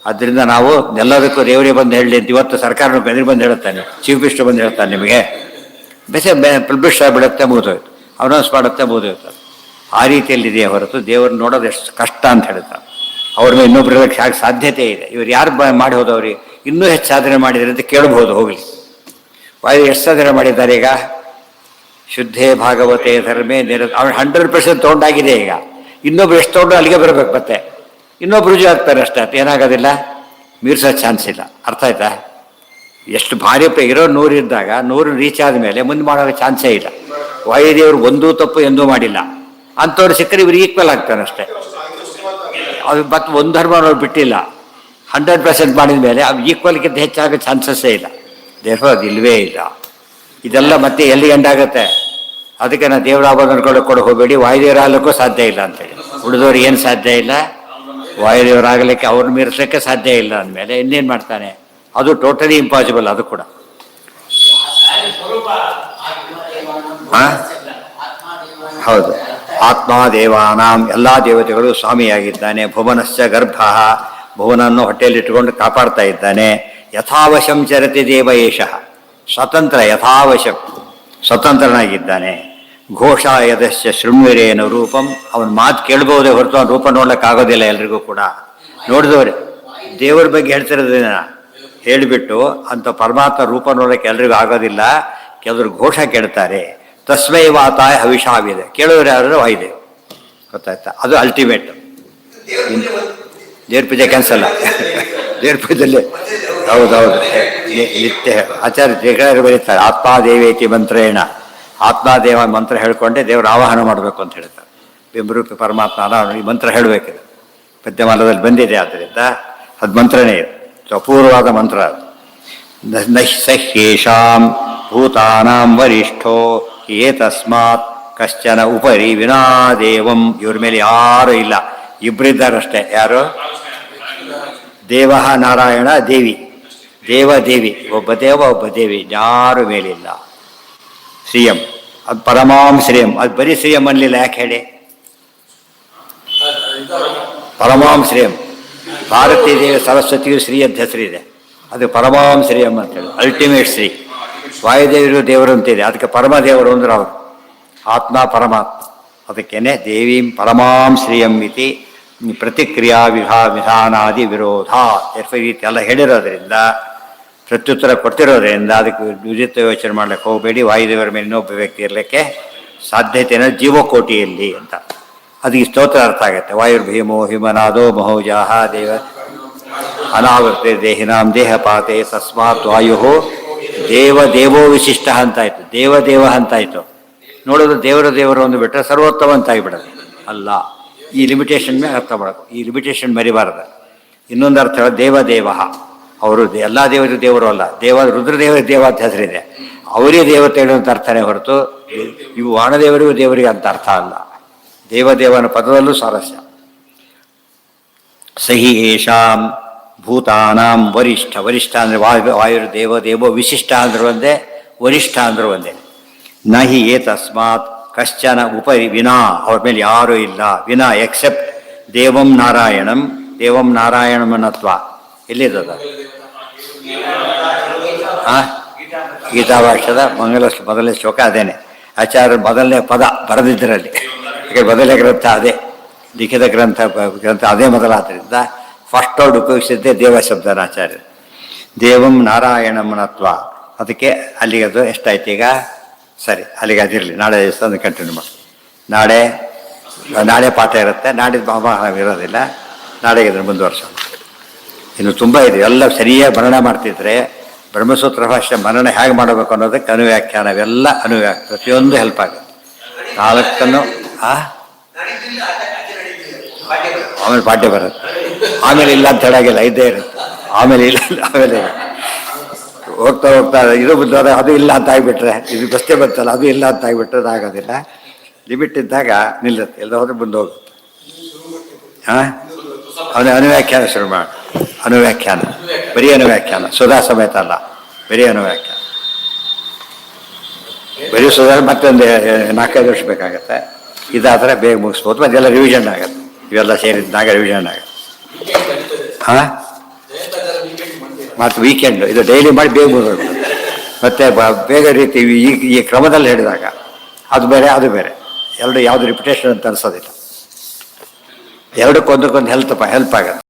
ಆದ್ದರಿಂದ ನಾವು ಎಲ್ಲದಕ್ಕೂ ದೇವರಿಗೆ ಬಂದು ಹೇಳಿ ಅಂತ ಇವತ್ತು ಸರ್ಕಾರ ಎದುರು ಬಂದು ಹೇಳ್ತಾನೆ, ಚೀಫ್ ಮಿನಿಸ್ಟರ್ ಬಂದು ಹೇಳ್ತಾನೆ, ನಿಮಗೆ ಪಬ್ಲಿಷ್ ಆಗಿಬಿಡುತ್ತೆ, ಮುಗಿದೋಯ್ತು, ಅನೌನ್ಸ್ ಮಾಡುತ್ತೆ, ಮುಗಿದೋಯ್ತು. ಆ ರೀತಿಯಲ್ಲಿ ಇದೆಯೇ ಹೊರತು ದೇವ್ರನ್ನ ನೋಡೋದು ಎಷ್ಟು ಕಷ್ಟ ಅಂತ ಹೇಳ್ತಾರೆ. ಅವ್ರ ಮೇಲೆ ಇನ್ನೊಬ್ರು ಹೇಳೋಕ್ಕೆ ಯಾಕೆ ಸಾಧ್ಯತೆ ಇದೆ? ಇವ್ರು ಯಾರು ಮಾಡಿ ಹೋದವ್ರಿಗೆ ಇನ್ನೂ ಹೆಚ್ಚು ಸಾಧನೆ ಮಾಡಿದರೆ ಅಂತ ಕೇಳ್ಬೋದು. ಹೋಗಲಿ, ವಾಯು ಎಷ್ಟು ಸಾಧನೆ ಮಾಡಿದ್ದಾರೆ ಈಗ? ಶುದ್ಧೇ ಭಾಗವತೆ ಧರ್ಮೇ ಅವ್ರು 100% ತೊಗೊಂಡಾಗಿದೆ. ಈಗ ಇನ್ನೊಬ್ರು ಎಷ್ಟು ತೊಗೊಂಡು ಅಲ್ಲಿಗೆ ಬರಬೇಕು, ಮತ್ತೆ ಇನ್ನೊಬ್ರು ರುಜು ಆಗ್ತಾರೆ ಅಷ್ಟೇ. ಅದು ಏನಾಗೋದಿಲ್ಲ, ಮೀರ್ಸೋ ಚಾನ್ಸ್ ಇಲ್ಲ. ಅರ್ಥ ಆಯ್ತಾ? ಎಷ್ಟು ಭಾರಿ ಇರೋ 100 ಇದ್ದಾಗ 100 ರೀಚ್ ಆದಮೇಲೆ ಮುಂದೆ ಮಾಡೋ ಚಾನ್ಸೇ ಇಲ್ಲ. ವಾಯುದೇವರು ಒಂದೂ ತಪ್ಪು ಎಂದೂ ಮಾಡಿಲ್ಲ. ಅಂಥವ್ರು ಸಿಕ್ಕರೆ ಇವ್ರು ಈಕ್ವಲ್ ಆಗ್ತಾನೆ ಅಷ್ಟೇ. ಅದು ಮತ್ತೆ ಒಂದು ಧರ್ಮ ಅವ್ರು ಬಿಟ್ಟಿಲ್ಲ. 100% ಮಾಡಿದ ಮೇಲೆ ಅದು ಈಕ್ವಲ್ಗಿಂತ ಹೆಚ್ಚಾಗೋ ಚಾನ್ಸಸ್ಸೇ ಇಲ್ಲ. ದೇವ್ರು ಅದು ಇಲ್ಲವೇ ಇಲ್ಲ. ಇದೆಲ್ಲ ಮತ್ತೆ ಎಲ್ಲಿ ಎಂಡಾಗುತ್ತೆ? ಅದಕ್ಕೆ ನಾವು ದೇವರ ಆಭರಣ ಕೊಡು ಹೋಗಬೇಡಿ, ವಾಯುದೇವರ ಆಗಲಿಕ್ಕೂ ಸಾಧ್ಯ ಇಲ್ಲ ಅಂತೇಳಿ. ಉಳಿದವ್ರಿಗೆ ಏನು ಸಾಧ್ಯ ಇಲ್ಲ? ವಾಯುದೇವರಾಗಲಿಕ್ಕೆ ಅವ್ರನ್ನ ಮೀರಿಸಲಿಕ್ಕೆ ಸಾಧ್ಯ ಇಲ್ಲ ಅಂದಮೇಲೆ ಇನ್ನೇನು ಮಾಡ್ತಾನೆ? ಅದು ಟೋಟಲಿ ಇಂಪಾಸಿಬಲ್. ಅದು ಕೂಡ ಹೌದು. ಆತ್ಮ ದೇವಾನಾಂ, ಎಲ್ಲ ದೇವತೆಗಳು ಸ್ವಾಮಿಯಾಗಿದ್ದಾನೆ. ಭುವನಶ್ಚ ಗರ್ಭ, ಭುವನನ್ನು ಹೊಟ್ಟೆಯಲ್ಲಿಟ್ಟುಕೊಂಡು ಕಾಪಾಡ್ತಾ ಇದ್ದಾನೆ. ಯಥಾವಶಂ ಚರತಿ ದೇವ ಏಷಃ, ಸ್ವತಂತ್ರ ಯಥಾವಶ ಸ್ವತಂತ್ರನಾಗಿದ್ದಾನೆ. ಘೋಷ ಯದಶ್ಚ ಶೃಣ್ವಿರೇನ ರೂಪಂ, ಅವನ ಮಾತು ಕೇಳ್ಬೋದೇ ಹೊರತು ಅವನ ರೂಪ ನೋಡ್ಲಿಕ್ಕಾಗೋದಿಲ್ಲ ಎಲ್ರಿಗೂ ಕೂಡ. ನೋಡಿದವ್ರೆ ದೇವರ ಬಗ್ಗೆ ಹೇಳ್ತಿರೋದೇನ ಹೇಳಿಬಿಟ್ಟು ಅಂಥ ಪರಮಾತ್ಮ ರೂಪ ನೋಡೋಕ್ಕೆ ಎಲ್ರಿಗೂ ಆಗೋದಿಲ್ಲ. ಕೆಲವರು ಘೋಷ ಕೇಳ್ತಾರೆ. ತಸ್ಮೈ ವಾತಾಯ ಹವಿಷಾವಿದೆ, ಕೇಳೋರು ಯಾರು ವಾಯುದೇವ. ಗೊತ್ತಾಯ್ತಾ? ಅದು ಅಲ್ಟಿಮೇಟ್. ದೇವ್ರ ಪೂಜೆ ಕ್ಯಾನ್ಸಲ್ಲ. ದೇವ್ರ ಪೂಜೆಯಲ್ಲಿ ಹೌದೌದು ನಿತ್ಯ ಆಚಾರ್ಯ ಜಗರು ಬರೀತಾರೆ. ಆತ್ಮಾದೇವೇತಿ ಮಂತ್ರೇಣ, ಆತ್ಮಾದೇವ ಮಂತ್ರ ಹೇಳ್ಕೊಂಡೆ ದೇವ್ರ ಆವಾಹನ ಮಾಡಬೇಕು ಅಂತ ಹೇಳ್ತಾರೆ. ಬಿಂಬರೂಪಿ ಪರಮಾತ್ಮ ಈ ಮಂತ್ರ ಹೇಳಬೇಕಿದೆ. ಪದ್ಯಮಾಲದಲ್ಲಿ ಬಂದಿದೆ. ಆದ್ದರಿಂದ ಅದು ಮಂತ್ರನೇ ಇದೆ, ಅಪೂರ್ವವಾದ ಮಂತ್ರ ಅದು. ನಹ್ಯೇಷಾಂ ಭೂತಾನಾಂ ವರಿಷ್ಠೋ ಏತಸ್ಮಾತ್ ಕಶ್ಚನ ಉಪರಿ ವಿನಾ ದೇವಂ. ಇವ್ರ ಮೇಲೆ ಯಾರೂ ಇಲ್ಲ, ಇಬ್ಬರಿದ್ದಾರಷ್ಟೇ. ಯಾರು? ದೇವ ನಾರಾಯಣ, ದೇವಿ. ದೇವದೇವಿ, ಒಬ್ಬ ದೇವ ಒಬ್ಬ ದೇವಿ, ಯಾರು ಮೇಲಿಲ್ಲ. ಶ್ರೀಯಂ, ಅದು ಪರಮಾಂ ಶ್ರೀಯಂ. ಅದು ಬರೀ ಶ್ರೀಯಂ ಅನ್ನಲಿಲ್ಲ, ಯಾಕೆ ಹೇಳಿ? ಪರಮಾಂ ಶ್ರೀಯಂ. ಭಾರತೀ ದೇವಿ ಸರಸ್ವತಿಯು ಶ್ರೀ ಅಂತ ಹೆಸರಿದೆ, ಅದು ಪರಮಾಂ ಶ್ರೀಯಂ ಅಂತೇಳಿ ಅಲ್ಟಿಮೇಟ್ ಶ್ರೀ. ವಾಯುದೇವರು ದೇವರು ಅಂತಿದೆ, ಅದಕ್ಕೆ ಪರಮದೇವರು ಅಂದ್ರೆ ಅವರು ಆತ್ಮ ಪರಮಾತ್ಮ. ಅದಕ್ಕೇನೆ ದೇವೀಂ ಪರಮಾಂ ಶ್ರೀಯಂ ಇತಿ ಪ್ರತಿಕ್ರಿಯಾ ವಿಧಾನಾದಿ ವಿರೋಧ ಈ ರೀತಿ ಎಲ್ಲ ಹೇಳಿರೋದ್ರಿಂದ, ಪ್ರತ್ಯುತ್ತರ ಕೊಡ್ತಿರೋದ್ರಿಂದ ಅದಕ್ಕೆ ವಿಚಿತ್ರ ಯೋಚನೆ ಮಾಡ್ಲಿಕ್ಕೆ ಹೋಗಬೇಡಿ. ವಾಯುದೇವರ ಮೇಲೆ ಇನ್ನೊಬ್ಬ ವ್ಯಕ್ತಿ ಇರಲಿಕ್ಕೆ ಸಾಧ್ಯತೆಯನ್ನು ಜೀವಕೋಟಿಯಲ್ಲಿ ಅಂತ ಅದು ಈ ಸ್ತೋತ್ರ ಅರ್ಥ ಆಗುತ್ತೆ. ವಾಯುರ್ಭೀಮೋ ಹಿಮನಾದೋ ಮಹೋಜಾಹ ದೇವ ಅನಾವೃತೆ ದೇಹಿನಾಂ ದೇಹಪಾತೆ ತಸ್ಮಾತ್ ವಾಯು ದೇವ ದೇವೋ ವಿಶಿಷ್ಟ ಅಂತಾಯ್ತು, ದೇವದೇವ ಅಂತಾಯ್ತು. ನೋಡೋದು ದೇವರು ಒಂದು ಬಿಟ್ಟರೆ ಸರ್ವೋತ್ತಮ ಅಂತ ಆಗಿಬಿಡೋದು ಅಲ್ಲ. ಈ ಲಿಮಿಟೇಷನ್ ಮೇಲೆ ಅರ್ಥ ಮಾಡಬೇಕು, ಈ ಲಿಮಿಟೇಷನ್ ಮರಿಬಾರ್ದು. ಇನ್ನೊಂದು ಅರ್ಥ ದೇವದೇವ, ಅವರು ಎಲ್ಲ ದೇವರು ಅಲ್ಲ. ರುದ್ರದೇವರ ದೇವ ಅಂತ ಹೆಸರಿದೆ, ಅವರೇ ದೇವತೆಗಳು ಅಂತ ಅರ್ಥನೇ ಹೊರತು ಇವು ವಾಣದೇವರಿಗೂ ದೇವರಿಗೆ ಅಂತ ಅರ್ಥ ಅಲ್ಲ. ದೇವದೇವನ ಪದದಲ್ಲೂ ಸ್ವಾರಸ್ಯ. ಸಹಿ ಏಷಾಂ ಭೂತಾನಾಂ ವರಿಷ್ಠ. ವರಿಷ್ಠ ಅಂದರೆ ವಾಯು ದೇವೋ, ವಿಶಿಷ್ಟ ಅಂದ್ರೂ ಒಂದೇ, ವರಿಷ್ಠ ಅಂದ್ರೂ ಒಂದೇ. ನ ಹಿ ಏತಸ್ಮಾತ್ ಕಶ್ಚನ ಉಪರಿ ವಿನಾ, ಅವ್ರ ಮೇಲೆ ಯಾರೂ ಇಲ್ಲ. ವಿನಾ ಎಕ್ಸೆಪ್ಟ್ ದೇವಂ ನಾರಾಯಣಂ. ದೇವಂ ನಾರಾಯಣಮನತ್ವ ಎಲ್ಲಿದ್ದದ? ಗೀತಾಭಾಷ್ಯದ ಮೊದಲನೇ ಶ್ಲೋಕ ಅದೇನೆ. ಆಚಾರ್ಯ ಮೊದಲನೇ ಪದ ಬರೆದಿದ್ದರಲ್ಲಿ, ಮೊದಲನೇ ಗ್ರಂಥ ಅದೇ, ಲಿಖಿತ ಗ್ರಂಥ ಅದೇ ಮೊದಲಾದ್ದರಿಂದ ಫಸ್ಟ್ ವರ್ಡ್ ಉಪಯೋಗಿಸಿದ್ದೇ ದೇವ ಶಬ್ದನ ಆಚಾರ್ಯ. ದೇವಂ ನಾರಾಯಣಮನತ್ವ. ಅದಕ್ಕೆ ಅಲ್ಲಿಗೆ ಅದು ಎಷ್ಟಾಯ್ತು ಈಗ? ಸರಿ, ಅಲ್ಲಿಗೆ ಅದಿರಲಿ. ನಾಳೆ ದಿವಸ ಅದನ್ನು ಕಂಟಿನ್ಯೂ ಮಾಡಿ. ನಾಳೆ ಪಾಠ ಇರುತ್ತೆ, ನಾಡಿದ್ದು ಇರೋದಿಲ್ಲ. ನಾಳೆಗೆ ಅದನ್ನು ಮುಂದುವರ್ಸೋಣ. ಇನ್ನು ತುಂಬ ಇದೆ, ಎಲ್ಲ ಸರಿಯಾಗಿ ವರ್ಣನೆ ಮಾಡ್ತಿದ್ರೆ ಬ್ರಹ್ಮಸೂತ್ರ ಭಾಷೆ ಮನನ ಹೇಗೆ ಮಾಡಬೇಕು ಅನ್ನೋದಕ್ಕೆ ಅನುವ್ಯಾಖ್ಯಾನ, ಇವೆಲ್ಲ ಪ್ರತಿಯೊಂದು ಹೆಲ್ಪ್ ಆಗುತ್ತೆ. 4 ಆಮೇಲೆ ಪಾಠ್ಯ ಬರುತ್ತೆ, ಆಮೇಲೆ ಇಲ್ಲ ಅಂತ ಹೇಳಾಗಿಲ್ಲ, ಇದ್ದೇ ಇರುತ್ತೆ. ಆಮೇಲೆ ಇಲ್ಲ, ಆಮೇಲೆ ಹೋಗ್ತಾ ಇದು ಬಂದಾಗ ಅದು ಇಲ್ಲ ಅಂತ ಆಗಿಬಿಟ್ರೆ, ಇದು ಬಸ್ತೆ ಬಂತಲ್ಲ ಅದು ಇಲ್ಲ ಅಂತ ಆಗಿಬಿಟ್ರೆ ಅದು ಆಗೋದಿಲ್ಲ. ಲಿಮಿಟ್ ಇದ್ದಾಗ ನಿಲ್ಲುತ್ತೆ, ಎಲ್ಲ ಹೋದ್ರೆ ಮುಂದೆ ಹೋಗುತ್ತೆ. ಅನುವ್ಯಾಖ್ಯಾನ ಶುರು ಮಾಡಿ. ಅನುವ್ಯಾಖ್ಯಾನ, ಬರೀ ಅನುವ್ಯಾಖ್ಯಾನ, ಸುಧಾ ಸಮೇತ ಅಲ್ಲ, ಬರೀ ಅನುವ್ಯಾಖ್ಯಾನ. ಬರೀ ಸುಧಾ ಮತ್ತೊಂದು 4-5 ವರ್ಷ ಬೇಕಾಗತ್ತೆ. ಇದಾದರೆ ಬೇಗ ಮುಗಿಸ್ಬೋದು, ಮತ್ತೆಲ್ಲ ರಿವಿಷನ್ ಆಗುತ್ತೆ. ಇವೆಲ್ಲ ಸೇರಿದಾಗ ರಿವಿಷನ್ ಆಗುತ್ತೆ. ಮತ್ತು ವೀಕೆಂಡ್ ಇದು ಡೈಲಿ ಮಾಡಿ ಬೇಗ ಮುಗಿಸ್ಬೋದು. ಮತ್ತು ಬೇಗ ರೀತಿ ಈ ಕ್ರಮದಲ್ಲಿ ಹೇಳಿದಾಗ ಅದು ಬೇರೆ ಅದು ಬೇರೆ, ಎರಡು ಯಾವುದು ರಿಪಿಟೇಷನ್ ಅಂತ ಅನಿಸೋದಿಲ್ಲ. ಎರಡಕ್ಕೊಂದಕ್ಕೊಂದು ಹೆಲ್ಪ್ ಆಗುತ್ತೆ.